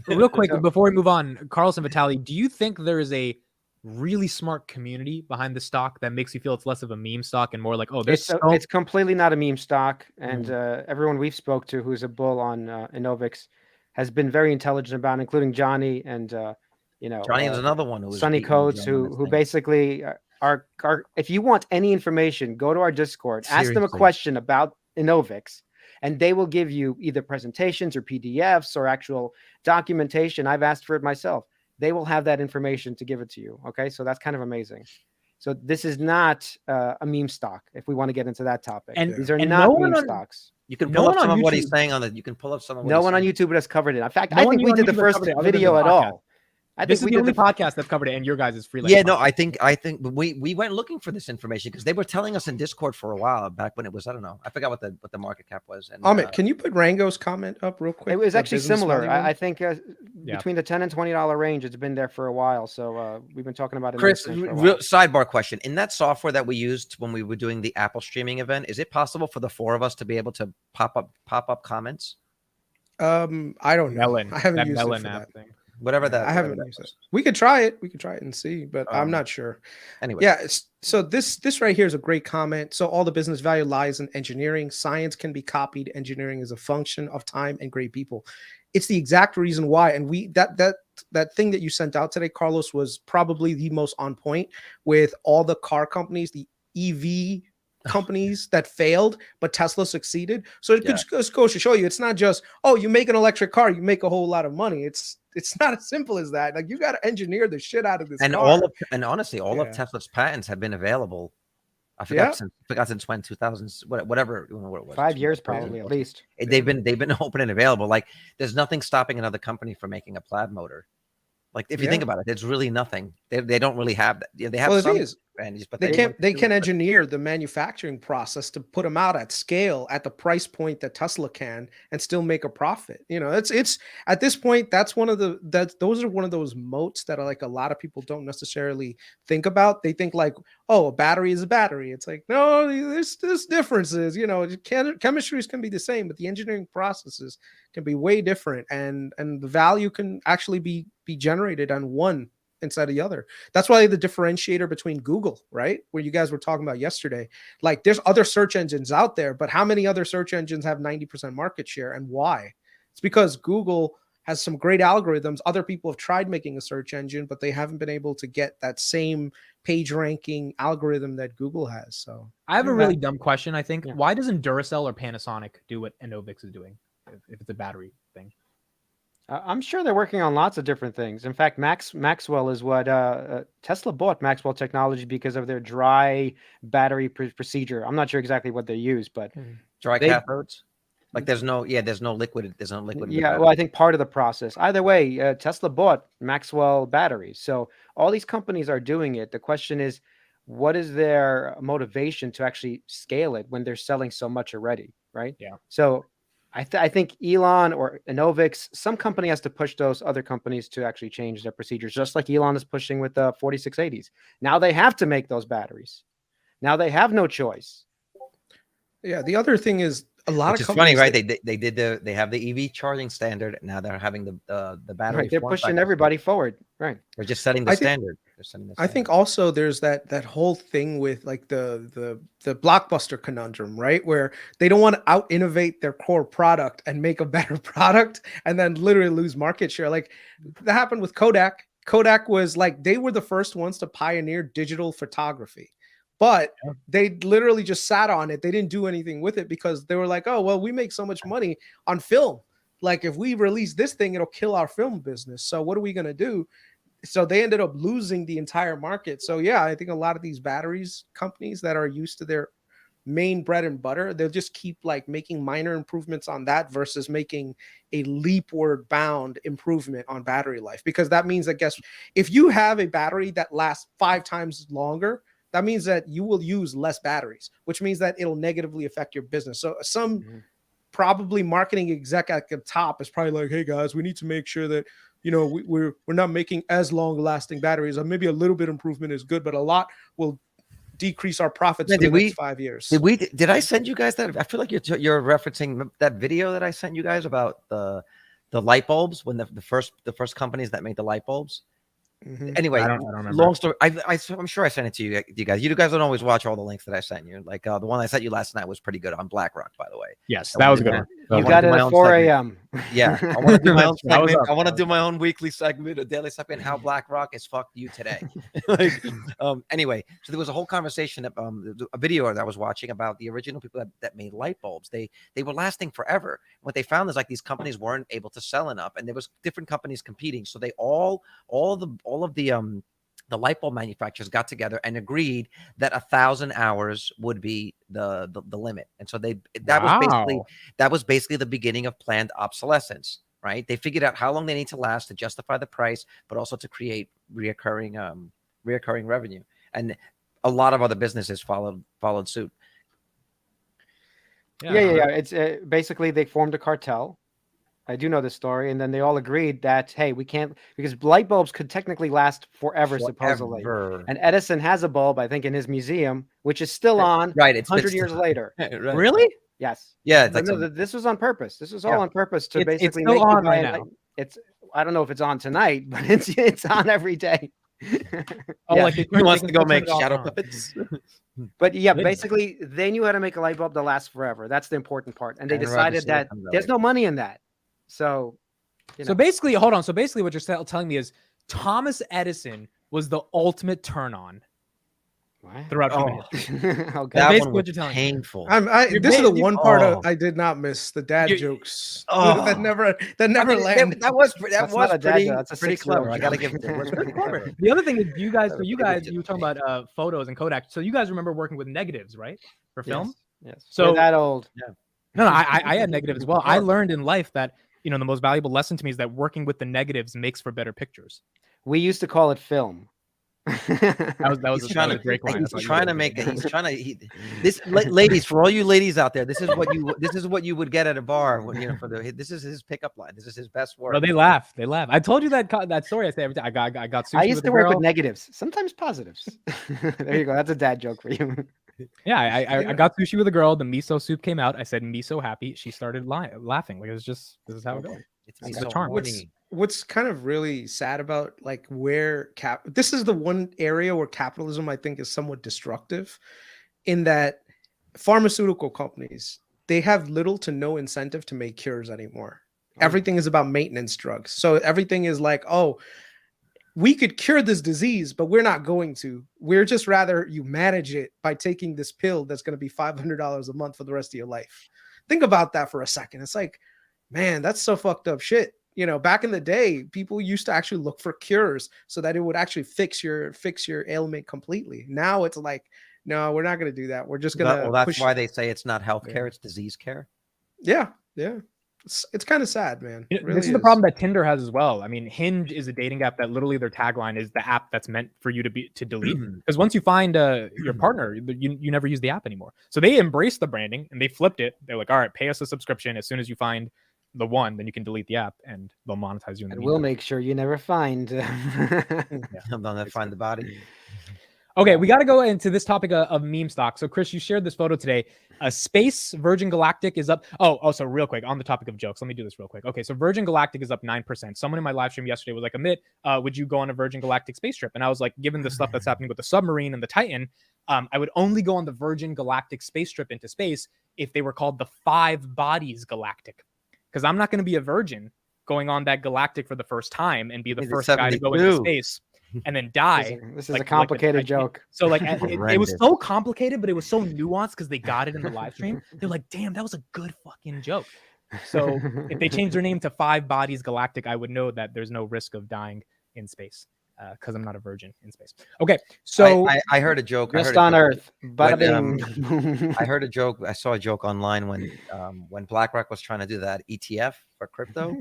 [SPEAKER 1] Real quick, before we move on, Carlos and Vitaly, do you think there is a really smart community behind the stock that makes you feel it's less of a meme stock and more like, oh,
[SPEAKER 2] it's completely not a meme stock, and everyone we've spoke to who's a bull on Enovix has been very intelligent about it, including Johnny and
[SPEAKER 4] Johnny is another one who was
[SPEAKER 2] Sunny Codes who basically are if you want any information, go to our Discord, ask them a question about Enovix, and they will give you either presentations or PDFs or actual documentation. I've asked for it myself. They will have that information to give it to you. Okay. So that's kind of amazing. So this is not a meme stock, if we want to get into that topic. And these are not meme stocks.
[SPEAKER 4] You can pull up some of what he's saying on the, you can pull up some of what
[SPEAKER 2] no one on YouTube has covered it. In fact, I think we did the first video at all.
[SPEAKER 1] This is the only podcast that's covered it, and your guys is free.
[SPEAKER 4] Yeah, no, I think we went looking for this information because they were telling us in Discord for a while back when it was, I don't know, I forgot what the market cap was. And
[SPEAKER 3] Amit, can you put Rango's comment up real quick?
[SPEAKER 2] It was actually similar. I think between the $10 and $20 range, it's been there for a while. So we've been talking about it.
[SPEAKER 4] Chris, sidebar question: in that software that we used when we were doing the Apple streaming event, is it possible for the four of us to be able to pop up comments?
[SPEAKER 3] I don't know. I haven't used it for that thing.
[SPEAKER 4] Whatever that.
[SPEAKER 3] I haven't used it. We could try it. We could try it and see, but I'm not sure.
[SPEAKER 4] Anyway.
[SPEAKER 3] Yeah. So this right here is a great comment. So all the business value lies in engineering. Science can be copied. Engineering is a function of time and great people. It's the exact reason why. And that thing that you sent out today, Carlos, was probably the most on point with all the car companies, the EV companies that failed, but Tesla succeeded. So it just goes to show you, it's not just, oh, you make an electric car, you make a whole lot of money. It's not as simple as that. Like, you got to engineer the shit out of this car.
[SPEAKER 4] Honestly, all of Tesla's patents have been available. I forgot since when, 2000s, whatever. What it was,
[SPEAKER 2] 5 years probably at least.
[SPEAKER 4] They've been open and available. Like, there's nothing stopping another company from making a plaid motor. Like, if you think about it, there's really nothing. They don't really have that. Yeah, they have some brands, but
[SPEAKER 3] they can engineer the manufacturing process to put them out at scale at the price point that Tesla can and still make a profit. You know, it's at this point, those are one of those moats that are like a lot of people don't necessarily think about. They think like, oh, a battery is a battery. It's like, no, there's differences. You know, chemistries can be the same, but the engineering processes can be way different, and the value can actually be generated on one inside of the other. That's why the differentiator between Google, right, where you guys were talking about yesterday, like, there's other search engines out there, but how many other search engines have 90% market share, and why? It's because Google has some great algorithms. Other people have tried making a search engine, but they haven't been able to get that same page ranking algorithm that Google has. So
[SPEAKER 1] I have a really dumb question. I think, why doesn't Duracell or Panasonic do what Enovix is doing if it's a battery thing?
[SPEAKER 2] I'm sure they're working on lots of different things. In fact, Maxwell is what Tesla bought Maxwell Technology because of their dry battery procedure. I'm not sure exactly what they use, but
[SPEAKER 4] dry cathodes. Like, there's no liquid. There's no liquid.
[SPEAKER 2] Yeah, well, I think part of the process. Either way, Tesla bought Maxwell batteries, so all these companies are doing it. The question is, what is their motivation to actually scale it when they're selling so much already, right?
[SPEAKER 1] Yeah.
[SPEAKER 2] So I think Elon or Enovix, some company has to push those other companies to actually change their procedures, just like Elon is pushing with the 4680s. Now they have to make those batteries. Now they have no choice.
[SPEAKER 3] Yeah. The other thing is, a lot of
[SPEAKER 4] companies, funny, right? They have the EV charging standard. Now they're having the battery.
[SPEAKER 2] Right, they're pushing everybody forward. Right.
[SPEAKER 4] They're just setting the standard.
[SPEAKER 3] I think also there's that whole thing with like the Blockbuster conundrum, right? Where they don't want to out innovate their core product and make a better product and then literally lose market share. Like, that happened with Kodak. Kodak was like, they were the first ones to pioneer digital photography. But they literally just sat on it. They didn't do anything with it because they were like, oh, well, we make so much money on film. Like, if we release this thing, it'll kill our film business. So what are we going to do? So they ended up losing the entire market. So yeah, I think a lot of these batteries companies that are used to their main bread and butter, they'll just keep like making minor improvements on that versus making a leapward bound improvement on battery life. Because that means that if you have a battery that lasts 5 times longer, that means that you will use less batteries, which means that it'll negatively affect your business. So some probably marketing exec at the top is probably like, hey guys, we need to make sure that, you know, we're not making as long lasting batteries. Or maybe a little bit improvement is good, but a lot will decrease our profits for the next 5 years.
[SPEAKER 4] Did I send you guys that? I feel like you're referencing that video that I sent you guys about the light bulbs, when the first companies that made the light bulbs. Anyway,
[SPEAKER 1] I don't remember.
[SPEAKER 4] Long story. I'm sure I sent it to you guys. You guys don't always watch all the links that I sent you. Like the one I sent you last night was pretty good on BlackRock, by the way.
[SPEAKER 1] Yes, that was a good one.
[SPEAKER 2] You got it at 4 a.m.
[SPEAKER 4] Yeah, I want to do my own segment. I want to do my own weekly segment, a daily segment, how BlackRock is fucked you today. Anyway, so there was a whole conversation, a video that I was watching about the original people that made light bulbs. They were lasting forever. What they found is like these companies weren't able to sell enough, and there was different companies competing. So they all of the light bulb manufacturers got together and agreed that 1,000 hours would be the limit. And so that was basically the beginning of planned obsolescence, right? They figured out how long they need to last to justify the price, but also to create reoccurring revenue. And a lot of other businesses followed suit.
[SPEAKER 2] Yeah. It's basically they formed a cartel. I do know this story. And then they all agreed that, hey, we can't, because light bulbs could technically last forever. Supposedly. And Edison has a bulb, I think, in his museum, which is still on
[SPEAKER 4] it's
[SPEAKER 2] 100 years later.
[SPEAKER 1] Right. Really?
[SPEAKER 2] Yes.
[SPEAKER 4] Yeah.
[SPEAKER 2] This was on purpose. This was all on purpose to basically
[SPEAKER 1] make
[SPEAKER 2] on
[SPEAKER 1] right now.
[SPEAKER 2] I don't know if it's on tonight, but it's on every day.
[SPEAKER 1] Like
[SPEAKER 4] he wants to go make shadow puppets.
[SPEAKER 2] But yeah, basically they knew how to make a light bulb to last forever. That's the important part. And they decided that there's no money in that. So,
[SPEAKER 1] so basically, hold on. So basically what you're telling me is Thomas Edison was the ultimate turn on throughout human history.
[SPEAKER 2] Okay.
[SPEAKER 1] That's basically what you're telling
[SPEAKER 4] painful.
[SPEAKER 1] me.
[SPEAKER 3] This is the one part I did not miss, the dad jokes that never landed.
[SPEAKER 4] That was pretty clever. I gotta give it.
[SPEAKER 1] The other thing is, you were talking about photos and Kodak. So you guys remember working with negatives, right, for film?
[SPEAKER 2] Yes.
[SPEAKER 1] So
[SPEAKER 2] we're that old.
[SPEAKER 1] Yeah. No, I had negative as well. I learned in life that, you know, the most valuable lesson to me is that working with the negatives makes for better pictures.
[SPEAKER 2] We used to call it film.
[SPEAKER 1] that was a great line.
[SPEAKER 4] He's trying to make it. Ladies, for all you ladies out there, this is what you would get at a bar when, you know, this is his pickup line. This is his best work.
[SPEAKER 1] No, they laugh. I told you that story. I say every time I got sushi.
[SPEAKER 2] I used to work with negatives, sometimes positives. There you go. That's a dad joke for you.
[SPEAKER 1] Yeah, I got sushi with a girl. The miso soup came out. I said miso happy. She started laughing. Like, this is how it goes.
[SPEAKER 4] It's
[SPEAKER 1] a charm.
[SPEAKER 3] What's kind of really sad about like where this is the one area where capitalism I think is somewhat destructive, in that pharmaceutical companies, they have little to no incentive to make cures anymore. Everything is about maintenance drugs. So everything is like, oh, we could cure this disease, but we're not going to. We're just rather you manage it by taking this pill that's going to be $500 a month for the rest of your life. Think about that for a second. It's like, man, that's so fucked up shit. You know, back in the day, people used to actually look for cures so that it would actually fix your ailment completely. Now it's like, no, we're not going to do that. We're just going to.
[SPEAKER 4] Well, that's why they say it's not healthcare; it's disease care.
[SPEAKER 3] Yeah. It's kind of sad, man.
[SPEAKER 1] Really this is the problem that Tinder has as well. I mean, Hinge is a dating app that literally their tagline is the app that's meant for you to delete. Because once you find your partner, you never use the app anymore. So they embraced the branding and they flipped it. They're like, all right, pay us a subscription. As soon as you find the one, then you can delete the app and they'll monetize you. And
[SPEAKER 2] we'll make sure you never find.
[SPEAKER 4] I'm not gonna find the body.
[SPEAKER 1] Okay, we got to go into this topic of meme stock. So, Chris, you shared this photo today. Space Virgin Galactic is up. So real quick on the topic of jokes. Let me do this real quick. Okay, so Virgin Galactic is up 9%. Someone in my live stream yesterday was like, Amit, would you go on a Virgin Galactic space trip? And I was like, given the stuff that's happening with the submarine and the Titan, I would only go on the Virgin Galactic space trip into space if they were called the 5 Bodies Galactic. Because I'm not going to be a virgin going on that galactic for the first time and be the first guy to go into space and then die.
[SPEAKER 2] This is a complicated joke.
[SPEAKER 1] So like it was so complicated, but it was so nuanced because they got it in the live stream. They're like, damn, that was a good fucking joke. So if they change their name to 5 Bodies Galactic, I would know that there's no risk of dying in space. because I'm not a virgin in space. Okay, so
[SPEAKER 4] I heard a joke.
[SPEAKER 2] Just on Earth. Bada bing.
[SPEAKER 4] I heard a joke. I saw a joke online when BlackRock was trying to do that ETF for crypto.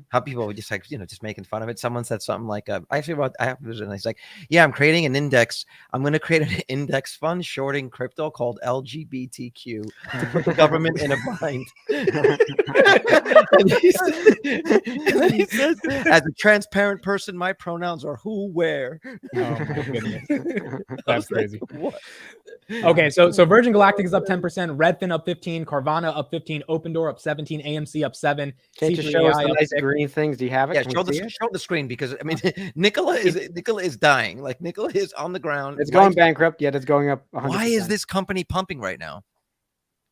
[SPEAKER 4] How people were just like, just making fun of it. Someone said something like, and he's like, yeah, I'm creating an index. I'm going to create an index fund shorting crypto called LGBTQ to put the government in a bind. and then he says, as a transparent person, my pronouns are who, where.
[SPEAKER 1] Oh my goodness. That's crazy. What? Okay, so Virgin Galactic is up 10%, Redfin up 15, Carvana up 15, Open Door up 17, AMC up 7.
[SPEAKER 2] Can't you show us the nice green things? Do you have it?
[SPEAKER 4] Yeah, show the screen, because I mean, Nikola is dying. Like, Nikola is on the ground.
[SPEAKER 2] It's going bankrupt, yet it's going up 100%.
[SPEAKER 4] Why is this company pumping right now?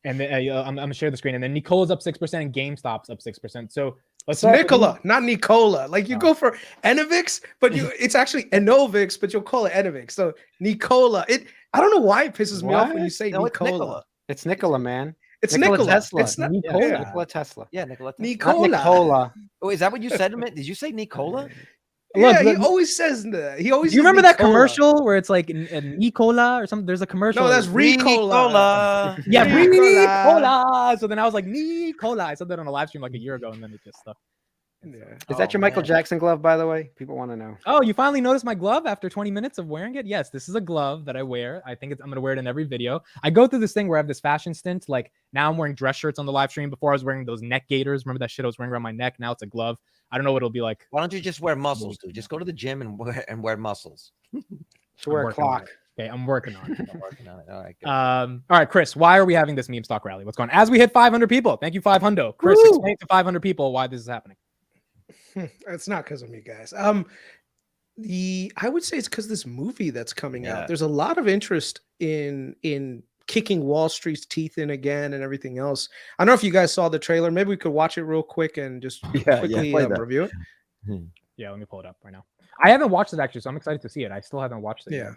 [SPEAKER 1] And then, I'm gonna share the screen, and then Nikola's up 6% and GameStop's up 6%. So
[SPEAKER 3] it's Nikola, not Nicola. Like, you go for Enovix, but it's actually Enovix, but you'll call it Enovix. So Nikola. I don't know why it pisses me off when you say Nikola.
[SPEAKER 2] It's Nikola, man.
[SPEAKER 3] It's Nikola
[SPEAKER 2] Tesla.
[SPEAKER 3] It's not
[SPEAKER 2] Nikola Tesla.
[SPEAKER 4] Yeah, Nikola Tesla.
[SPEAKER 3] Nicola.
[SPEAKER 2] Nicola.
[SPEAKER 4] Oh, is that what you said? Did you say Nicola?
[SPEAKER 3] Yeah, he always says that. He always.
[SPEAKER 1] Do you remember that commercial where it's like Nicola or something? There's a commercial.
[SPEAKER 3] No, that's Ricola.
[SPEAKER 1] Yeah, Ricola. So then I was like, Nicola. I said that on a live stream like a year ago, and then it just stuck.
[SPEAKER 3] Yeah.
[SPEAKER 2] Is that your Michael Jackson glove, by the way? People want to know.
[SPEAKER 1] Oh, you finally noticed my glove after 20 minutes of wearing it? Yes, this is a glove that I wear. I think I'm going to wear it in every video. I go through this thing where I have this fashion stint. Like, now I'm wearing dress shirts on the live stream. Before I was wearing those neck gaiters. Remember that shit I was wearing around my neck? Now it's a glove. I don't know what it'll be like.
[SPEAKER 4] Why don't you just wear muscles, dude? Just go to the gym and wear muscles.
[SPEAKER 2] So wear a clock.
[SPEAKER 1] Okay, I'm working on it.
[SPEAKER 4] I'm working on it. All right. Good.
[SPEAKER 1] All right, Chris, why are we having this meme stock rally? What's going on? As we hit 500 people. Thank you, 500. Chris, explain to 500 people why this is happening.
[SPEAKER 3] It's not because of me, guys. I would say it's because this movie that's coming out. There's a lot of interest in kicking Wall Street's teeth in again and everything else. I don't know if you guys saw the trailer. Maybe we could watch it real quick and just quickly review it.
[SPEAKER 1] Yeah, let me pull it up right now. I haven't watched it actually, so I'm excited to see it. I still haven't watched it yet.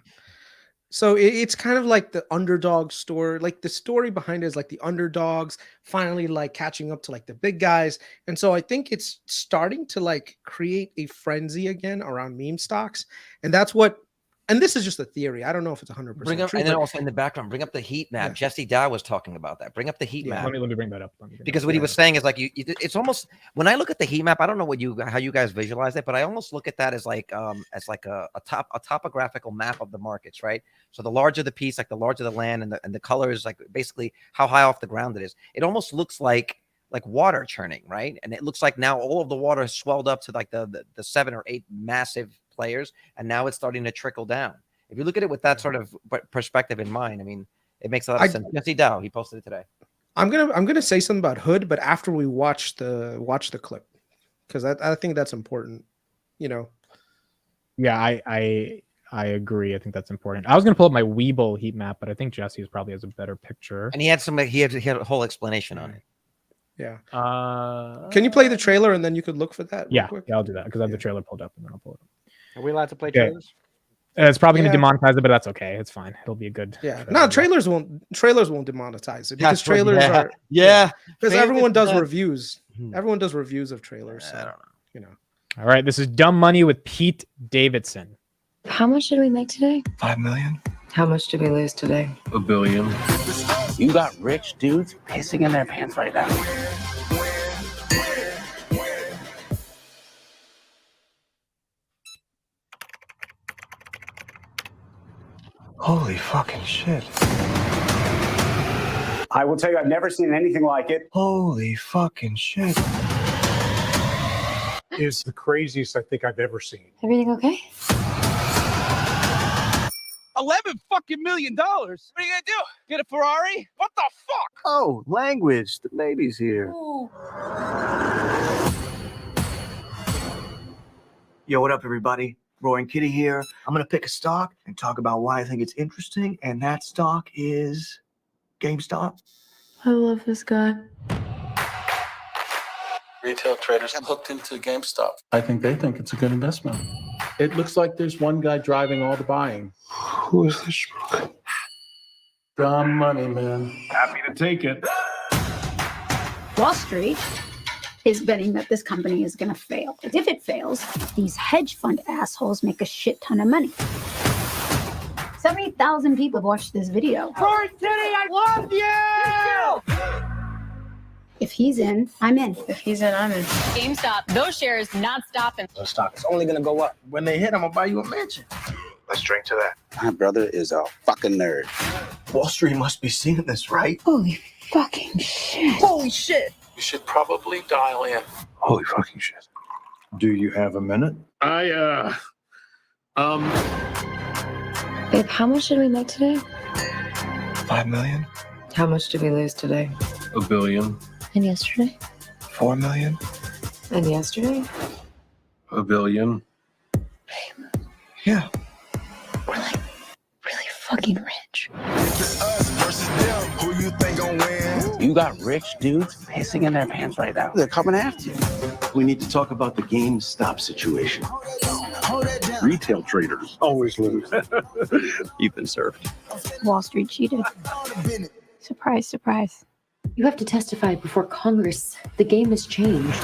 [SPEAKER 3] So it's kind of like the underdog story. Like, the story behind it is like the underdogs finally like catching up to like the big guys. And so I think it's starting to like create a frenzy again around meme stocks. And that's what, and this is just a theory. I don't know if it's 100% true.
[SPEAKER 4] And then also in the background, bring up the heat map. Yeah. Jesse Dow was talking about that. Bring up the heat map.
[SPEAKER 1] Let me bring that up.
[SPEAKER 4] Because what he was saying is like, it's almost, when I look at the heat map, I don't know how you guys visualize it, but I almost look at that as like a topographical map of the markets, right? So the larger the piece, like the larger the land, and the color is like basically how high off the ground it is. It almost looks like water churning, right? And it looks like now all of the water has swelled up to like the 7 or 8 massive players, and now it's starting to trickle down. If you look at it with that sort of perspective in mind, I mean, it makes a lot of sense. Jesse Dow, he posted it today.
[SPEAKER 3] I'm gonna say something about Hood, but after we watch the clip, because I think that's important.
[SPEAKER 1] Yeah, I agree. I think that's important. I was gonna pull up my Weeble heat map, but I think Jesse's probably has a better picture.
[SPEAKER 4] And he had a whole explanation on it.
[SPEAKER 3] Yeah. Can you play the trailer and then you could look for that?
[SPEAKER 1] Yeah, I'll do that because I have the trailer pulled up and then I'll pull it up.
[SPEAKER 2] Are we allowed to play trailers?
[SPEAKER 1] It's probably going to demonetize it, but that's okay. It's fine. It'll be a good.
[SPEAKER 3] Yeah. No, trailers won't demonetize it because trailers are.
[SPEAKER 4] Yeah.
[SPEAKER 3] Because everyone does reviews. Everyone does reviews of trailers. So,
[SPEAKER 4] I don't know.
[SPEAKER 1] All right. This is Dumb Money with Pete Davidson.
[SPEAKER 5] How much did we make today?
[SPEAKER 6] 5 million.
[SPEAKER 5] How much did we lose today?
[SPEAKER 6] $1 billion.
[SPEAKER 7] You got rich dudes pissing in their pants right now.
[SPEAKER 6] Holy fucking shit.
[SPEAKER 7] I will tell you, I've never seen anything like it.
[SPEAKER 6] Holy fucking shit.
[SPEAKER 8] Is the craziest I think I've ever seen.
[SPEAKER 5] Everything okay?
[SPEAKER 9] $11 fucking million. What are you gonna do? Get a Ferrari? What the fuck?
[SPEAKER 6] Oh, language. The baby's here.
[SPEAKER 5] Ooh.
[SPEAKER 10] Yo, what up, everybody? Roaring Kitty here. I'm going to pick a stock and talk about why I think it's interesting, and that stock is GameStop.
[SPEAKER 5] I love this guy.
[SPEAKER 11] Retail traders have hooked into GameStop. I think they think it's a good investment.
[SPEAKER 8] It looks like there's one guy driving all the buying.
[SPEAKER 6] Who is this schmuck?
[SPEAKER 11] Dumb money, man.
[SPEAKER 8] Happy to take it.
[SPEAKER 12] Wall Street? is betting that this company is going to fail. And if it fails, these hedge fund assholes make a shit ton of money. 70,000 people watched this video.
[SPEAKER 9] Rory City, I love you!
[SPEAKER 12] If he's in, I'm in.
[SPEAKER 5] If he's in, I'm in.
[SPEAKER 13] GameStop, those shares not stopping.
[SPEAKER 7] The stock is only going to go up. When they hit, I'm going to buy you a mansion.
[SPEAKER 6] Let's drink to that.
[SPEAKER 11] My brother is a fucking nerd.
[SPEAKER 10] Wall Street must be seeing this, right?
[SPEAKER 12] Holy fucking shit.
[SPEAKER 13] Holy shit.
[SPEAKER 11] You should probably dial in.
[SPEAKER 6] Holy fucking shit.
[SPEAKER 8] Do you have a minute?
[SPEAKER 5] Babe, how much did we make today?
[SPEAKER 6] 5 million?
[SPEAKER 5] How much did we lose today?
[SPEAKER 11] $1 billion.
[SPEAKER 5] And yesterday?
[SPEAKER 6] 4 million?
[SPEAKER 5] And yesterday?
[SPEAKER 11] $1 billion.
[SPEAKER 6] Yeah.
[SPEAKER 5] We're like really fucking rich.
[SPEAKER 7] You got rich dudes pissing in their pants right now. They're coming after you.
[SPEAKER 10] We need to talk about the GameStop situation.
[SPEAKER 8] Retail traders always lose.
[SPEAKER 10] You've been served.
[SPEAKER 12] Wall Street cheated. Surprise, surprise.
[SPEAKER 5] You have to testify before Congress. The game has changed.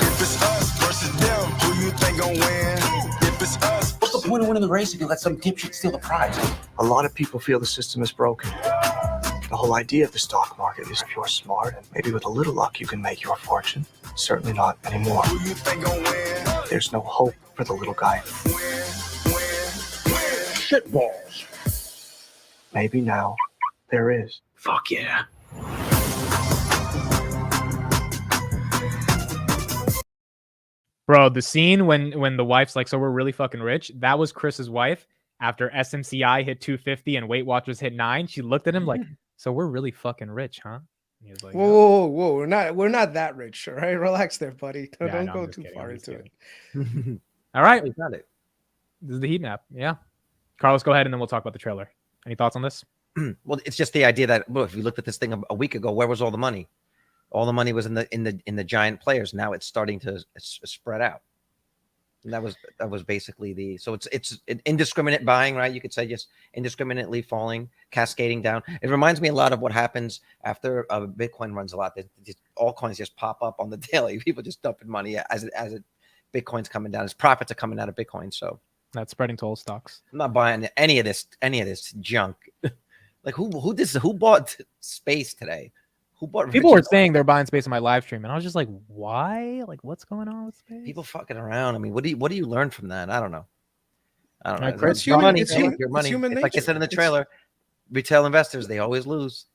[SPEAKER 7] What's the point of winning the race if you let some dipshit steal the prize?
[SPEAKER 10] A lot of people feel the system is broken. The whole idea of the stock market is if you're smart and maybe with a little luck you can make your fortune. Certainly not anymore. There's no hope for the little guy.
[SPEAKER 8] Shitballs.
[SPEAKER 10] Maybe now there is.
[SPEAKER 7] Fuck yeah.
[SPEAKER 1] Bro, the scene when the wife's like, so we're really fucking rich. That was Chris's wife after SMCI hit 250 and Weight Watchers hit 9. She looked at him like, so we're really fucking rich, huh? And he was like,
[SPEAKER 3] whoa. We're not that rich, all right? Relax there, buddy. Don't go too far into it.
[SPEAKER 1] All right.
[SPEAKER 4] We got it.
[SPEAKER 1] This is the heat map. Yeah. Carlos, go ahead and then we'll talk about the trailer. Any thoughts on this?
[SPEAKER 4] Well, it's just the idea that, well, if you looked at this thing a week ago, where was all the money? All the money was in the giant players. Now it's starting to spread out. And that was basically it's indiscriminate buying, right? You could say just indiscriminately falling, cascading down. It reminds me a lot of what happens after Bitcoin runs a lot. All coins just pop up on the daily. People just dumping money as Bitcoin's coming down. As profits are coming out of Bitcoin. So
[SPEAKER 1] that's spreading to all stocks.
[SPEAKER 4] I'm not buying any of this junk. Like who bought space today?
[SPEAKER 1] People were saying they're buying space on my live stream, and I was just like, why? Like, what's going on with space?
[SPEAKER 4] People fucking around. I mean, what do you learn from that? I don't know.
[SPEAKER 3] It's human, it's
[SPEAKER 4] like I said in the trailer, retail investors, they always lose.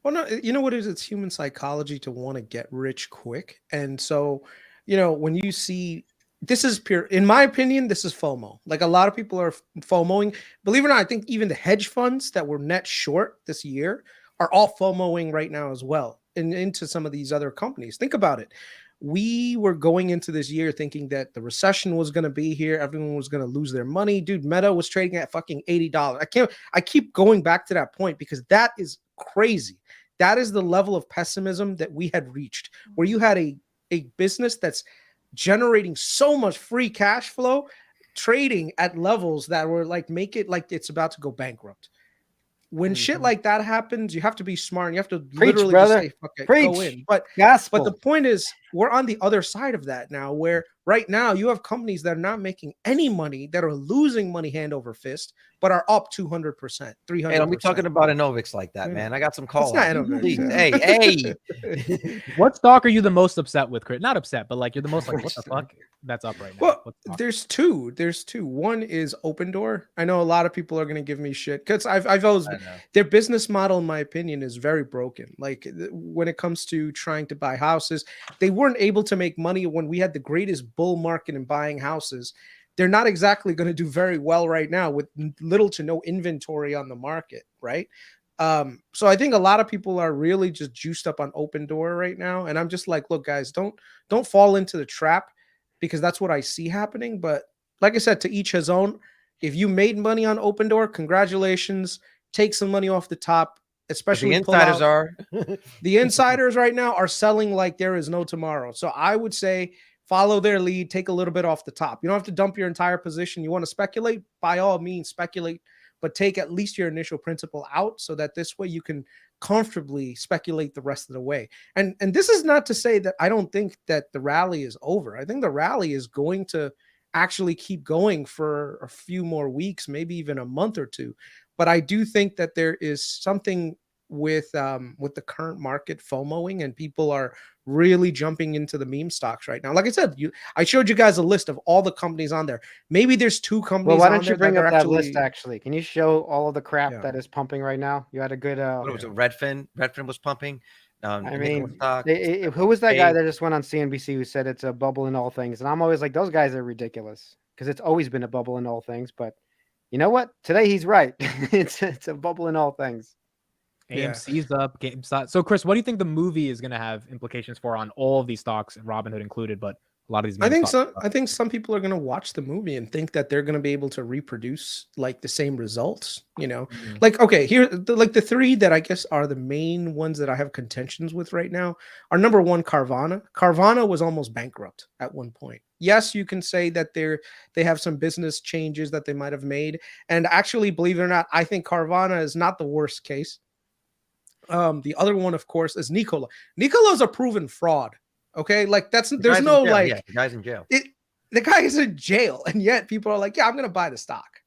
[SPEAKER 3] Well, no, you know what it is? It's human psychology to want to get rich quick. And so, you know, when you see, this is pure, in my opinion, this is FOMO. Like a lot of people are FOMOing. Believe it or not, I think even the hedge funds that were net short this year are all FOMOing right now as well, and into some of these other companies. Think about it. We were going into this year thinking that the recession was going to be here. Everyone was going to lose their money. Dude, Meta was trading at fucking $80. I keep going back to that point because that is crazy. That is the level of pessimism that we had reached, where you had a business that's generating so much free cash flow, trading at levels that were like, make it like it's about to go bankrupt. When shit like that happens, you have to be smart and you have to literally just say, fuck it, go in. But the point is, we're on the other side of that now, where right now you have companies that are not making any money, that are losing money hand over fist, but are up 200%, 300%.
[SPEAKER 4] Hey, don't be talking about Enovix like that, man. I got some calls.
[SPEAKER 1] Hey. What stock are you the most upset with, Chris? Not upset, but like you're the most like, what the fuck? That's up right now.
[SPEAKER 3] Well, there's two. One is Open Door. I know a lot of people are going to give me shit because I've always, their business model, in my opinion, is very broken. Like when it comes to trying to buy houses, they weren't able to make money when we had the greatest bull market in buying houses. They're not exactly going to do very well right now with little to no inventory on the market, right? So I think a lot of people are really just juiced up on Open Door right now. And I'm just like, look, guys, don't fall into the trap, because that's what I see happening. But like I said, to each his own. If you made money on Open Door, congratulations. Take some money off the top, especially
[SPEAKER 4] the insiders are.
[SPEAKER 3] The insiders right now are selling like there is no tomorrow. So I would say follow their lead, take a little bit off the top. You don't have to dump your entire position. You want to speculate? By all means, speculate. but take at least your initial principal out so that this way you can comfortably speculate the rest of the way. And this is not to say that I don't think that the rally is over. I think the rally is going to actually keep going for a few more weeks, maybe even a month or two. But I do think that there is something with the current market FOMOing, and people are really jumping into the meme stocks right now. Like I said, I showed you guys a list of all the companies on there. Maybe there's 2 companies.
[SPEAKER 2] Well, why don't you bring up that list? Actually, can you show all of the crap that is pumping right now? You had a good.
[SPEAKER 4] What was it? Redfin. Redfin was pumping.
[SPEAKER 2] I mean, who was that guy that just went on CNBC who said it's a bubble in all things? And I'm always like, those guys are ridiculous because it's always been a bubble in all things. But you know what? Today he's right. it's a bubble in all things.
[SPEAKER 1] AMC's up, GameStop. So, Chris, what do you think the movie is going to have implications for on all of these stocks, and Robinhood included, but a lot of these?
[SPEAKER 3] I think some people are going to watch the movie and think that they're going to be able to reproduce like the same results. You know, like okay, here like the 3 that I guess are the main ones that I have contentions with right now are number 1, Carvana. Carvana was almost bankrupt at one point. Yes, you can say that they have some business changes that they might have made, and actually, believe it or not, I think Carvana is not the worst case. The other one, of course, is Nikola. Nikola's a proven fraud. Okay, like there's no like
[SPEAKER 4] the guy's in jail.
[SPEAKER 3] The guy is in jail, and yet people are like, yeah, I'm gonna buy the stock.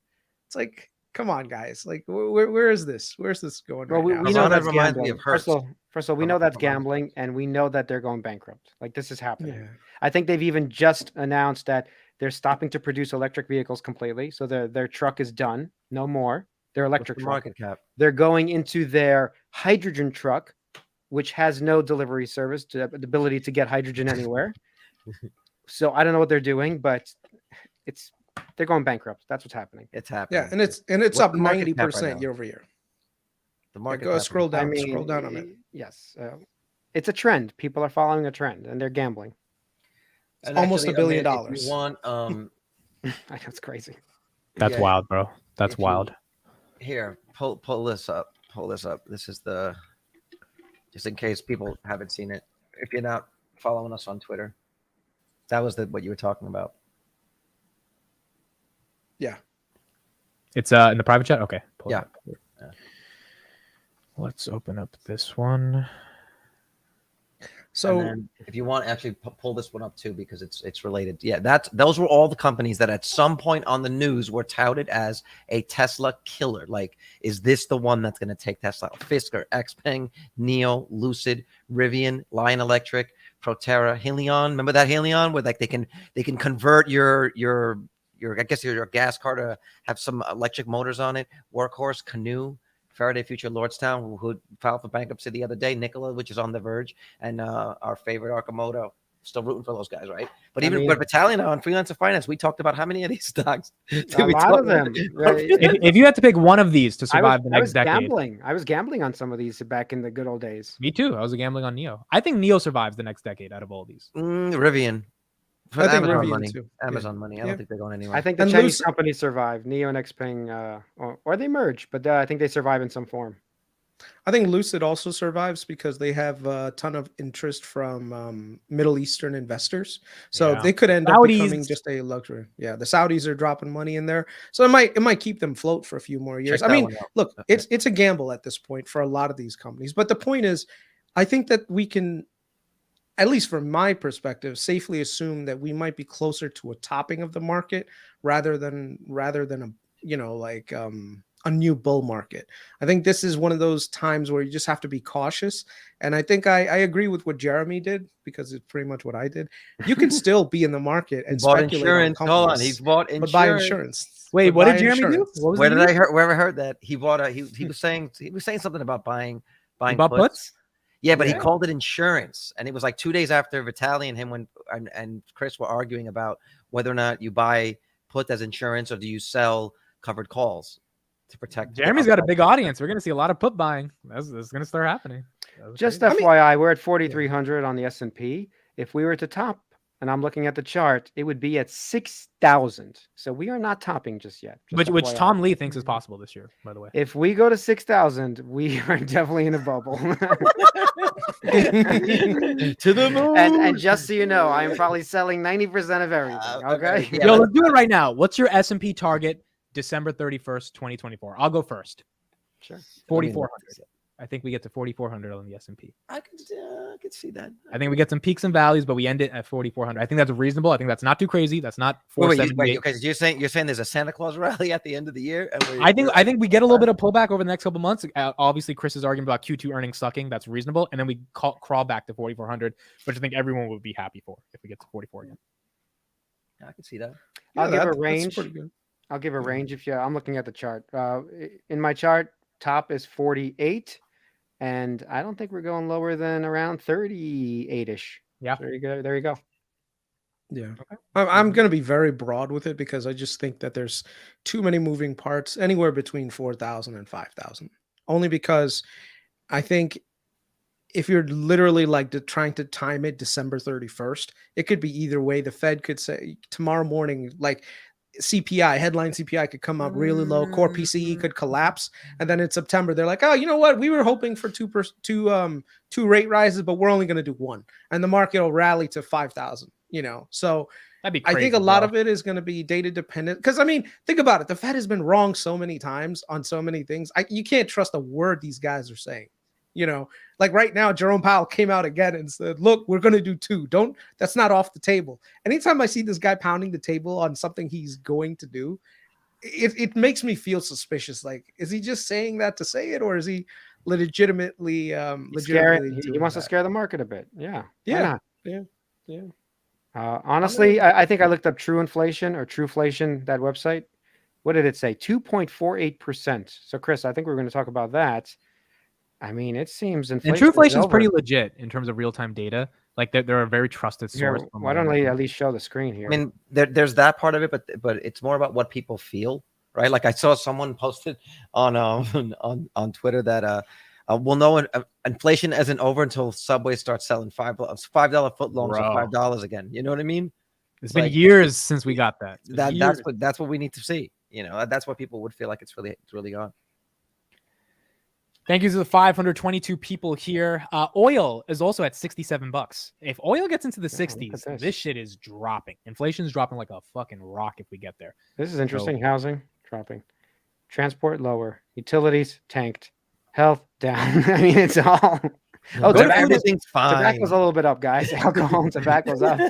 [SPEAKER 3] It's like, come on, guys. Like, where is this? Where's this going?
[SPEAKER 2] Well,
[SPEAKER 3] right now?
[SPEAKER 2] we know that's gambling. First of all, we know that's gambling, and we know that they're going bankrupt. Like this is happening. Yeah. I think they've even just announced that they're stopping to produce electric vehicles completely. So their truck is done, no more. Their electric truck.
[SPEAKER 4] Market cap.
[SPEAKER 2] They're going into their hydrogen truck, which has no delivery service, the ability to get hydrogen anywhere. So I don't know what they're doing, but they're going bankrupt. That's what's happening.
[SPEAKER 4] It's happening.
[SPEAKER 3] Yeah, and it's up 90% year over year.
[SPEAKER 4] The market.
[SPEAKER 3] Go scroll down. Scroll down on it.
[SPEAKER 2] Yes, it's a trend. People are following a trend, and they're gambling.
[SPEAKER 3] It's almost $1 billion.
[SPEAKER 4] If you want,
[SPEAKER 2] I know it's crazy.
[SPEAKER 1] That's wild, bro. That's wild.
[SPEAKER 4] Here, pull this up. Pull this up. This is just in case people haven't seen it. If you're not following us on Twitter, that was what you were talking about.
[SPEAKER 3] Yeah.
[SPEAKER 1] It's in the private chat. Okay.
[SPEAKER 4] Yeah.
[SPEAKER 1] Let's open up this one.
[SPEAKER 3] So
[SPEAKER 4] if you want, actually pull this one up too, because it's related. Yeah, those were all the companies that at some point on the news were touted as a Tesla killer. Like, is this the one that's going to take Tesla? Fisker, XPeng, NIO, Lucid, Rivian, Lion Electric, Proterra, Helion. Remember that Helion, where like they can convert your I guess your gas car to have some electric motors on it. Workhorse, Canoe, Faraday Future, Lordstown, who filed for bankruptcy the other day, Nikola, which is on the verge, and our favorite Arcimoto. Still rooting for those guys, right? But but Battalion on Freelancer Finance, we talked about how many of these stocks.
[SPEAKER 2] A lot of them. Right?
[SPEAKER 1] If you had to pick one of these to survive the next decade,
[SPEAKER 2] I was gambling on some of these back in the good old days.
[SPEAKER 1] Me too. I was gambling on NIO. I think NIO survives the next decade out of all these.
[SPEAKER 4] Rivian. For
[SPEAKER 3] I think
[SPEAKER 4] Amazon
[SPEAKER 3] Rivian
[SPEAKER 4] money.
[SPEAKER 3] too.
[SPEAKER 4] Amazon money. I don't think they're going anywhere.
[SPEAKER 2] I think the Chinese companies survive. NIO and XPeng, or they merge, but I think they survive in some form.
[SPEAKER 3] I think Lucid also survives because they have a ton of interest from Middle Eastern investors. So they could end up becoming just a luxury. Yeah, the Saudis are dropping money in there. So it might keep them float for a few more years. I mean, look, it's a gamble at this point for a lot of these companies. But the point is, I think that we can, at least from my perspective, safely assume that we might be closer to a topping of the market rather than a new bull market. I think this is one of those times where you just have to be cautious. And I think I agree with what Jeremy did, because it's pretty much what I did. You can still be in the market and speculate
[SPEAKER 4] insurance.
[SPEAKER 3] on
[SPEAKER 4] Hold on, he's bought insurance.
[SPEAKER 3] But buy insurance.
[SPEAKER 1] Wait, what did Jeremy do?
[SPEAKER 4] Wherever heard that he bought he was saying something about buying puts. Yeah, but he called it insurance, and it was like 2 days after Vitaly and him and Chris were arguing about whether or not you buy put as insurance or do you sell covered calls to protect.
[SPEAKER 1] Jeremy's got a big audience. We're going to see a lot of put buying. That's going to start happening.
[SPEAKER 2] Just FYI, we're at 4,300 on the S&P. If we were to top, and I'm looking at the chart, it would be at 6,000. So we are not topping just yet.
[SPEAKER 1] Which Tom Lee thinks is possible this year, by the way.
[SPEAKER 2] If we go to 6,000, we are definitely in a bubble.
[SPEAKER 4] To the moon.
[SPEAKER 2] And just so you know, I am probably selling 90% of everything. Okay.
[SPEAKER 1] Yo, let's do it right now. What's your S&P target December 31st, 2024. I'll go first.
[SPEAKER 2] Sure.
[SPEAKER 1] 4,400. I think we get to 4,400 on the S&P.
[SPEAKER 4] I could see that.
[SPEAKER 1] I think we get some peaks and valleys, but we end it at 4,400. I think that's reasonable. I think that's not too crazy. That's not 478.
[SPEAKER 4] Okay, you're saying there's a Santa Claus rally at the end of the year? And
[SPEAKER 1] I think we get a little bit of pullback over the next couple months. Obviously, Chris is arguing about Q2 earnings sucking. That's reasonable, and then we crawl back to 4,400, which I think everyone would be happy for if we get to 44 again.
[SPEAKER 4] I can see that.
[SPEAKER 2] I'll give a range. I'll give a range if I'm looking at the chart. In my chart, top is 48. And I don't think we're going lower than around 38-ish.
[SPEAKER 1] Yeah.
[SPEAKER 2] There you go. There you go.
[SPEAKER 3] Yeah. Okay. I'm going to be very broad with it because I just think that there's too many moving parts, anywhere between 4,000 and 5,000. Only because I think if you're literally like trying to time it December 31st, it could be either way. The Fed could say tomorrow morning, like CPI, headline CPI could come up really low. Core PCE could collapse. And then in September, they're like, oh, you know what? We were hoping for two rate rises, but we're only going to do one. And the market will rally to 5,000, So
[SPEAKER 1] that'd be crazy,
[SPEAKER 3] I think a lot of it is going to be data dependent. Because, I mean, think about it. The Fed has been wrong so many times on so many things. You can't trust a word these guys are saying. Like right now, Jerome Powell came out again and said, look, we're going to do 2. That's not off the table. Anytime I see this guy pounding the table on something he's going to do, it makes me feel suspicious. Like, is he just saying that to say it, or is he legitimately
[SPEAKER 2] he wants to scare the market a bit? Yeah.
[SPEAKER 3] Yeah.
[SPEAKER 2] Honestly, I think I looked up true inflation or Trueflation, that website. What did it say? 2.48%. So Chris, I think we're going to talk about that. I mean, it seems inflation.
[SPEAKER 1] And Trueflation is pretty legit in terms of real-time data. Like they're a very trusted source.
[SPEAKER 2] Here, why don't I at least show the screen here?
[SPEAKER 4] I mean, there's that part of it, but it's more about what people feel, right? Like I saw someone posted on Twitter that we'll know inflation isn't over until Subway starts selling $5 footlongs for $5 again. You know what I mean?
[SPEAKER 1] It's been years since we got that.
[SPEAKER 4] That's what we need to see. That's what people would feel like it's really on.
[SPEAKER 1] Thank you to the 522 people here. Oil is also at $67. If oil gets into the 60s, this shit is dropping. Inflation is dropping like a fucking rock if we get there.
[SPEAKER 2] This is interesting. Housing dropping, transport lower, utilities tanked, health down. I mean, it's all.
[SPEAKER 4] Everything's fine.
[SPEAKER 2] Tobacco's a little bit up, guys. Alcohol and tobacco's up.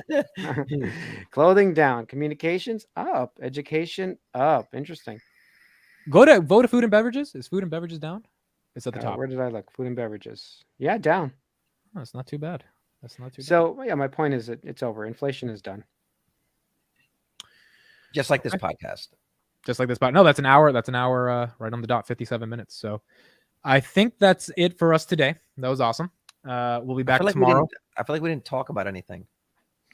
[SPEAKER 2] Clothing down, communications up, education up. Interesting.
[SPEAKER 1] Go to food and beverages. Is food and beverages down? It's at the top.
[SPEAKER 2] Where did I look? Food and beverages. Yeah, down.
[SPEAKER 1] Oh, that's not too bad.
[SPEAKER 2] So yeah, my point is that it's over. Inflation is done.
[SPEAKER 4] Just like this podcast.
[SPEAKER 1] No, that's an hour. That's an hour right on the dot, 57 minutes. So I think that's it for us today. That was awesome. We'll be back tomorrow.
[SPEAKER 4] I feel like we didn't talk about anything.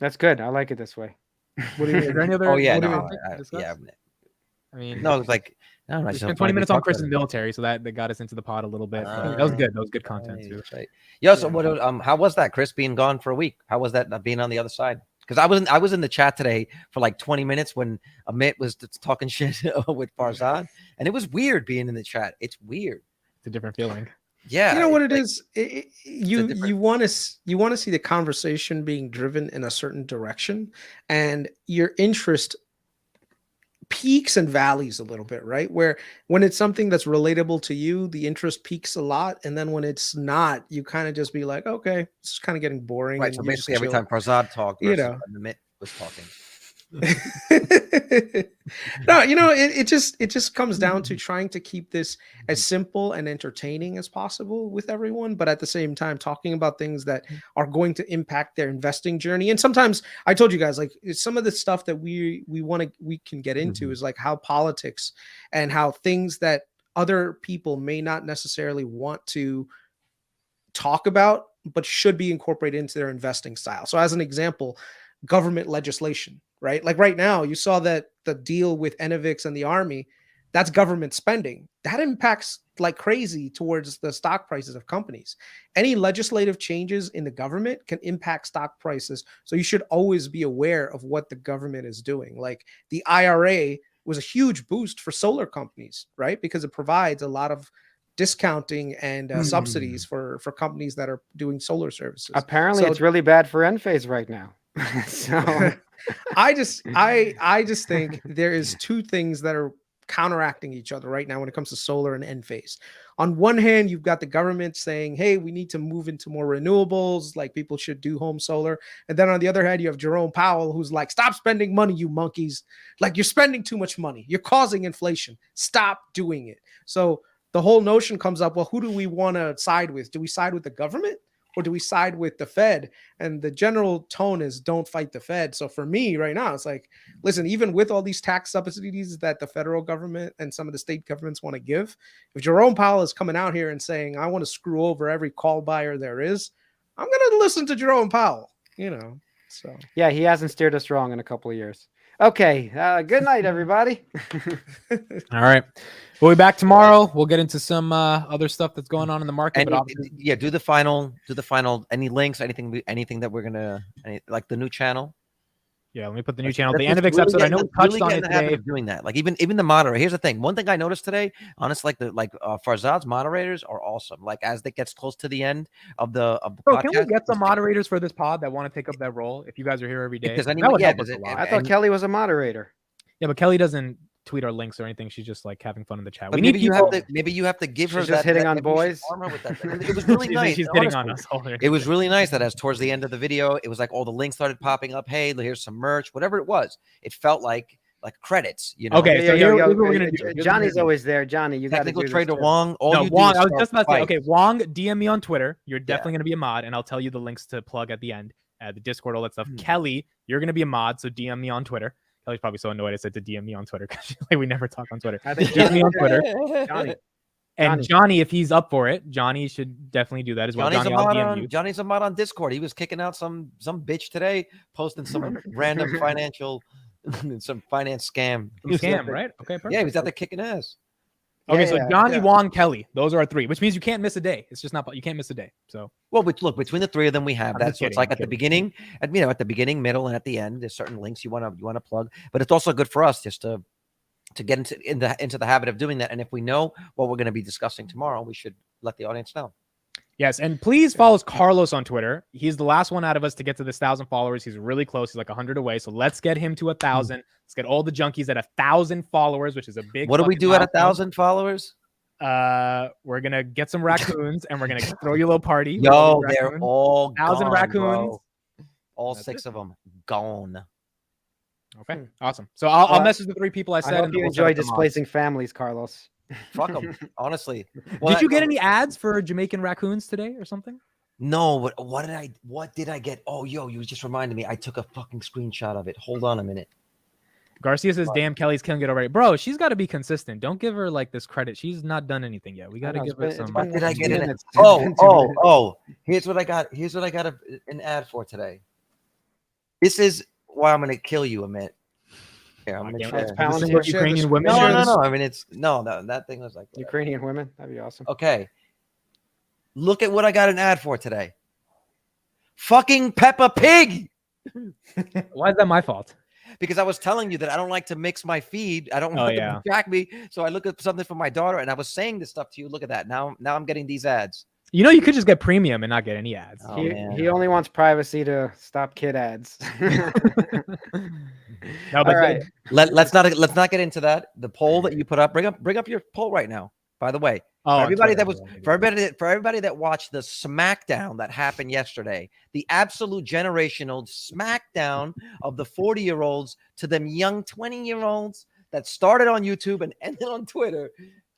[SPEAKER 2] That's good. I like it this way.
[SPEAKER 1] What do you? Is there any other?
[SPEAKER 4] Oh yeah,
[SPEAKER 1] I mean,
[SPEAKER 4] no, it's like I don't know.
[SPEAKER 1] We spent 20 minutes on Chris' military, so that got us into the pod a little bit. That was good. That was good content too.
[SPEAKER 4] Right. Yeah. So what? How was that, Chris, being gone for a week? How was that being on the other side? Because I was in the chat today for like 20 minutes when Amit was talking shit with Farzad, and it was weird being in the chat. It's weird.
[SPEAKER 1] It's a different feeling.
[SPEAKER 3] Yeah, you know what it is. You want to see the conversation being driven in a certain direction, and your interest peaks and valleys a little bit, right? Where when it's something that's relatable to you, the interest peaks a lot, and then when it's not, you kind of just be like, okay, it's kind of getting boring.
[SPEAKER 4] Right. So basically, every time Farzad talked, Amit was talking.
[SPEAKER 3] No, it just comes down to trying to keep this as simple and entertaining as possible with everyone, but at the same time talking about things that are going to impact their investing journey. And sometimes I told you guys, like, some of the stuff that we can get into is like how politics and how things that other people may not necessarily want to talk about but should be incorporated into their investing style. So as an example, government legislation, right? Like right now, you saw that the deal with Enovix and the Army, that's government spending. That impacts like crazy towards the stock prices of companies. Any legislative changes in the government can impact stock prices. So you should always be aware of what the government is doing. Like the IRA was a huge boost for solar companies, right? Because it provides a lot of discounting and subsidies for companies that are doing solar services.
[SPEAKER 2] Apparently, it's really bad for Enphase right now. So
[SPEAKER 3] I just think there is two things that are counteracting each other right now when it comes to solar and Enphase. On one hand, you've got the government saying, hey, we need to move into more renewables, like people should do home solar. And then on the other hand, you have Jerome Powell, who's like, stop spending money, you monkeys. Like, you're spending too much money. You're causing inflation. Stop doing it. So the whole notion comes up, well, who do we want to side with? Do we side with the government? Or do we side with the Fed? And the general tone is don't fight the Fed. So for me right now, it's like, listen, even with all these tax subsidies that the federal government and some of the state governments want to give, if Jerome Powell is coming out here and saying, I want to screw over every call buyer there is, I'm going to listen to Jerome Powell, you know. So
[SPEAKER 2] yeah, he hasn't steered us wrong in a couple of years. Okay. Good night, everybody.
[SPEAKER 1] All right. We'll be back tomorrow. We'll get into some other stuff that's going on in the market.
[SPEAKER 4] And yeah, do the final. Any links? Anything that we're gonna like the new channel?
[SPEAKER 1] Yeah, let me put the new channel at the end of this episode. I know we touched on it today.
[SPEAKER 4] Doing that, like even the moderator. Here's the thing. One thing I noticed today, honestly, Farzad's moderators are awesome. Like as it gets close to the end of the podcast,
[SPEAKER 1] can we get some moderators for this pod that want to take up that role? If you guys are here every day,
[SPEAKER 4] because
[SPEAKER 2] I thought Kelly was a moderator.
[SPEAKER 1] Yeah, but Kelly doesn't tweet our links or anything. She's just like having fun in the chat.
[SPEAKER 4] But maybe you have to give her
[SPEAKER 2] just that, hitting
[SPEAKER 4] that,
[SPEAKER 2] on boys.
[SPEAKER 4] With that thing. It was really nice.
[SPEAKER 1] She's hitting on us.
[SPEAKER 4] It was really nice that as towards the end of the video, it was like all the links started popping up. Hey, here's some merch, whatever it was. It felt like credits, you know.
[SPEAKER 1] Okay, so here's what we're gonna do.
[SPEAKER 2] Johnny's always there. Johnny, you got to
[SPEAKER 4] do trader Wong.
[SPEAKER 1] Wong. I was just about to say. Okay, Wong, DM me on Twitter. You're definitely gonna be a mod, and I'll tell you the links to plug at the end, the Discord, all that stuff. Kelly, you're gonna be a mod, so DM me on Twitter. Kelly's probably so annoyed I said to DM me on Twitter because like, we never talk on Twitter.
[SPEAKER 2] I think
[SPEAKER 1] DM me on Twitter. Johnny, if he's up for it, Johnny should definitely do that as well.
[SPEAKER 4] Johnny's a mod on Discord. He was kicking out some bitch today, posting some random some finance scam.
[SPEAKER 1] Right? Okay, perfect.
[SPEAKER 4] Yeah, he was out there kicking ass.
[SPEAKER 1] Okay, so Johnny, Wong, Kelly, those are our three, which means you can't miss a day. It's just not you can't miss a day. So
[SPEAKER 4] look, between the three of them, we have that. So it's like at the beginning, at the beginning, middle, and at the end, there's certain links you want to plug. But it's also good for us just to get into the habit of doing that. And if we know what we're going to be discussing tomorrow, we should let the audience know.
[SPEAKER 1] Yes, and please follow Carlos on Twitter. He's the last one out of us to get to this 1,000 followers. He's really close. He's like 100 away. So let's get him to 1,000. Let's get all the junkies at 1,000 followers, which is a big.
[SPEAKER 4] What do we do at 1,000 followers?
[SPEAKER 1] We're gonna get some raccoons and we're gonna throw you a little party.
[SPEAKER 4] Yo, they're all
[SPEAKER 1] 1,000 raccoons.
[SPEAKER 4] Bro. All 6 of them gone.
[SPEAKER 1] Okay, awesome. So I'll message the 3 people I said.
[SPEAKER 2] I hope you enjoy displacing families, Carlos.
[SPEAKER 4] Fuck them, honestly.
[SPEAKER 1] Did you get any ads for Jamaican raccoons today or something?
[SPEAKER 4] No, but what did I get? Oh, yo, you just reminded me. I took a fucking screenshot of it. Hold on a minute.
[SPEAKER 1] Garcia says, damn, Kelly's killing it already. Bro, she's got to be consistent. Don't give her like this credit. She's not done anything yet. We got to give her some.
[SPEAKER 4] What did I get in it? Oh. Here's what I got. Here's what I got an ad for today. This is why I'm going to kill you, Amit. Yeah, I'm gonna share.
[SPEAKER 1] Ukrainian women.
[SPEAKER 4] No. I mean, it's no. That thing was like
[SPEAKER 2] Ukrainian women. That'd be awesome.
[SPEAKER 4] Okay. Look at what I got an ad for today. Fucking Peppa Pig.
[SPEAKER 1] Why is that my fault?
[SPEAKER 4] Because I was telling you that I don't like to mix my feed. I don't want them to track me. So I look at something for my daughter, and I was saying this stuff to you. Look at that. Now I'm getting these ads.
[SPEAKER 1] You know, you could just get premium and not get any ads.
[SPEAKER 2] Oh, he only wants privacy to stop kid ads.
[SPEAKER 1] No, but
[SPEAKER 2] right.
[SPEAKER 4] Let's not get into that. The poll that you put up, bring up your poll right now. By the way, for everybody that watched the SmackDown that happened yesterday, the absolute generational SmackDown of the 40-year-olds to them young 20-year-olds that started on YouTube and ended on Twitter.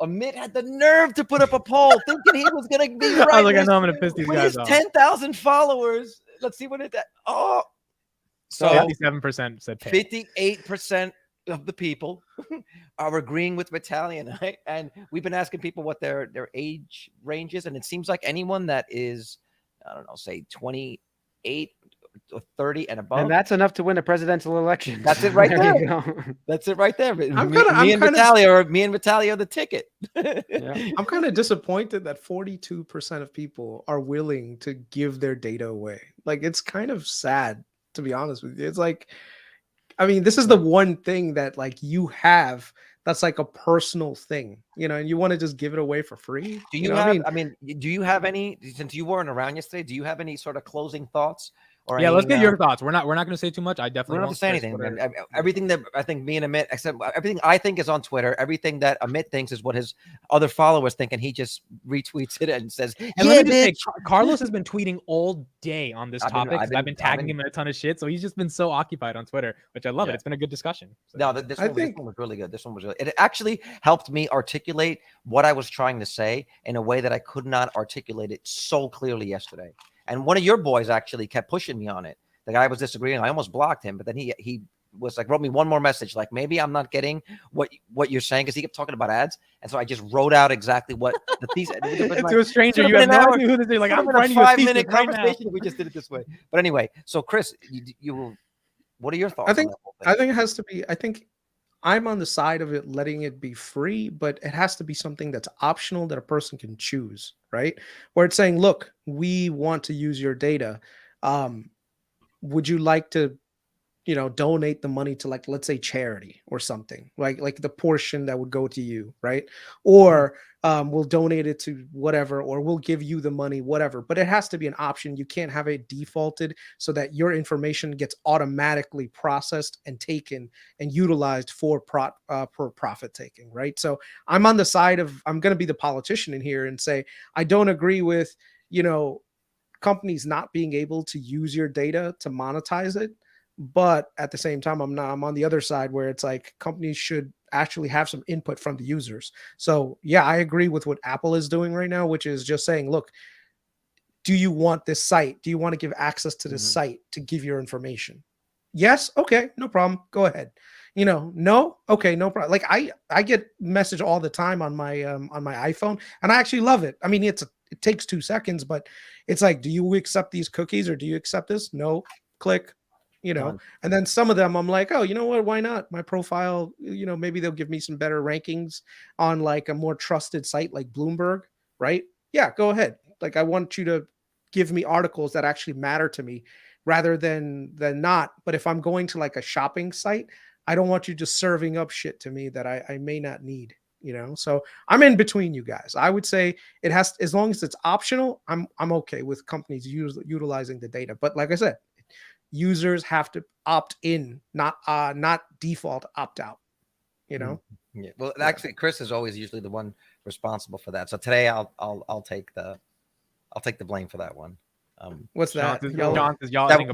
[SPEAKER 4] Amit had the nerve to put up a poll thinking he was going to be right.
[SPEAKER 1] I was like, I know I'm going to piss these guys off.
[SPEAKER 4] 10,000 followers. Let's see what it. So
[SPEAKER 1] 57% said pay.
[SPEAKER 4] 58% of the people are agreeing with Vitaly and I, and we've been asking people what their age range is, and it seems like anyone that is, I don't know, say 28 or 30 and above.
[SPEAKER 2] And that's enough to win a presidential election.
[SPEAKER 4] That's it right there. That's it right there. Me and Vitaly are the ticket.
[SPEAKER 3] Yeah. I'm kind of disappointed that 42% of people are willing to give their data away. Like, it's kind of sad, to be honest with you. It's like, I mean, this is the one thing that like you have that's like a personal thing, you know, and you want to just give it away for free.
[SPEAKER 4] Do you have, I mean, do you have any, since you weren't around yesterday, do you have any sort of closing thoughts or
[SPEAKER 1] yeah,
[SPEAKER 4] any,
[SPEAKER 1] let's get your thoughts. We're not going to say too much. I
[SPEAKER 4] we
[SPEAKER 1] definitely
[SPEAKER 4] don't have
[SPEAKER 1] won't
[SPEAKER 4] to say anything. Man. Everything that I think me and Amit, except everything I think is on Twitter. Everything that Amit thinks is what his other followers think, and he just retweets it and says,
[SPEAKER 1] And
[SPEAKER 4] "Yeah,
[SPEAKER 1] let me just say,
[SPEAKER 4] bitch."
[SPEAKER 1] Carlos has been tweeting all day on this topic. I've been tagging him in a ton of shit, so he's just been so occupied on Twitter, which I love it. It's been a good discussion. So.
[SPEAKER 4] No, this one was really good. This one was really. It actually helped me articulate what I was trying to say in a way that I could not articulate it so clearly yesterday. And one of your boys actually kept pushing me on it. The guy was disagreeing. I almost blocked him, but then he was like, wrote me one more message, like maybe I'm not getting what you're saying, because he kept talking about ads, and so I just wrote out exactly what the thesis.
[SPEAKER 1] To a stranger, you have no idea who this is. Like, I'm writing you a 5-minute
[SPEAKER 4] conversation if we just did it this way. But anyway, so Chris, you what are your thoughts?
[SPEAKER 3] I think it has to be. I think I'm on the side of it, letting it be free, but it has to be something that's optional that a person can choose, right? Where it's saying, look, we want to use your data. Would you like to, donate the money to, like, let's say charity or something, like the portion that would go to you, right? Or we'll donate it to whatever, or we'll give you the money, whatever. But it has to be an option. You can't have it defaulted so that your information gets automatically processed and taken and utilized for profit taking, right? So I'm on the side of, I'm going to be the politician in here and say, I don't agree with, companies not being able to use your data to monetize it. But at the same time, I'm on the other side where it's like companies should actually have some input from the users. So yeah, I agree with what Apple is doing right now, which is just saying, look, do you want this site? Do you want to give access to this site to give your information? Yes. Okay. No problem. Go ahead. No. Okay. No problem. Like I get message all the time on my iPhone, and I actually love it. I mean, it takes 2 seconds, but it's like, do you accept these cookies or do you accept this? No. Click. And then some of them I'm like, oh, you know what? Why not? My profile, maybe they'll give me some better rankings on like a more trusted site like Bloomberg, right? Yeah, go ahead. Like, I want you to give me articles that actually matter to me rather than not. But if I'm going to like a shopping site, I don't want you just serving up shit to me that I may not need, So I'm in between you guys. I would say it has, as long as it's optional, I'm okay with companies utilizing the data. But like I said, users have to opt in, not default opt out.
[SPEAKER 4] Yeah. Well, actually, Chris is always usually the one responsible for that. So today, I'll take the blame for that one.
[SPEAKER 3] What's that?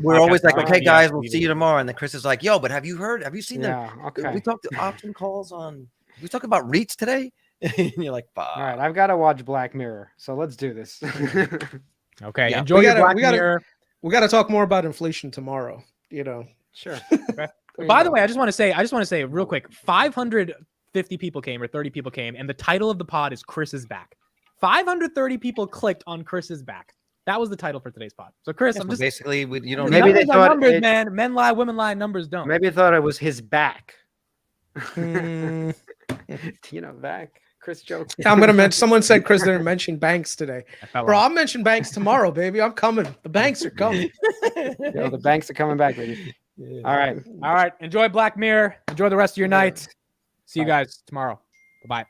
[SPEAKER 4] We're always like, okay, guys, we'll see you tomorrow. And then Chris is like, yo, but have you seen them?
[SPEAKER 2] Okay.
[SPEAKER 4] We talked option calls on. We talk about REITs today. And you're like, bah.
[SPEAKER 2] All right, I've got to watch Black Mirror, so let's do this.
[SPEAKER 1] Okay, enjoy your Black Mirror.
[SPEAKER 3] We got to talk more about inflation tomorrow.
[SPEAKER 2] Sure.
[SPEAKER 1] Okay. By the way, I just want to say real quick, 550 people came or 30 people came, and the title of the pod is Chris is Back. 530 people clicked on Chris is Back. That was the title for today's pod. So Chris, I'm just
[SPEAKER 4] basically,
[SPEAKER 2] maybe they thought
[SPEAKER 1] numbers, man. Men lie, women lie, numbers don't.
[SPEAKER 2] Maybe they thought it was his back. Back. Chris jokes.
[SPEAKER 3] Yeah, I'm gonna mention. Someone said Chris didn't mention banks today. Bro, I'll mention banks tomorrow, baby. I'm coming. The banks are coming.
[SPEAKER 2] The banks are coming back, baby. All right.
[SPEAKER 1] Enjoy Black Mirror. Enjoy the rest of your night. See you guys tomorrow. Bye-bye.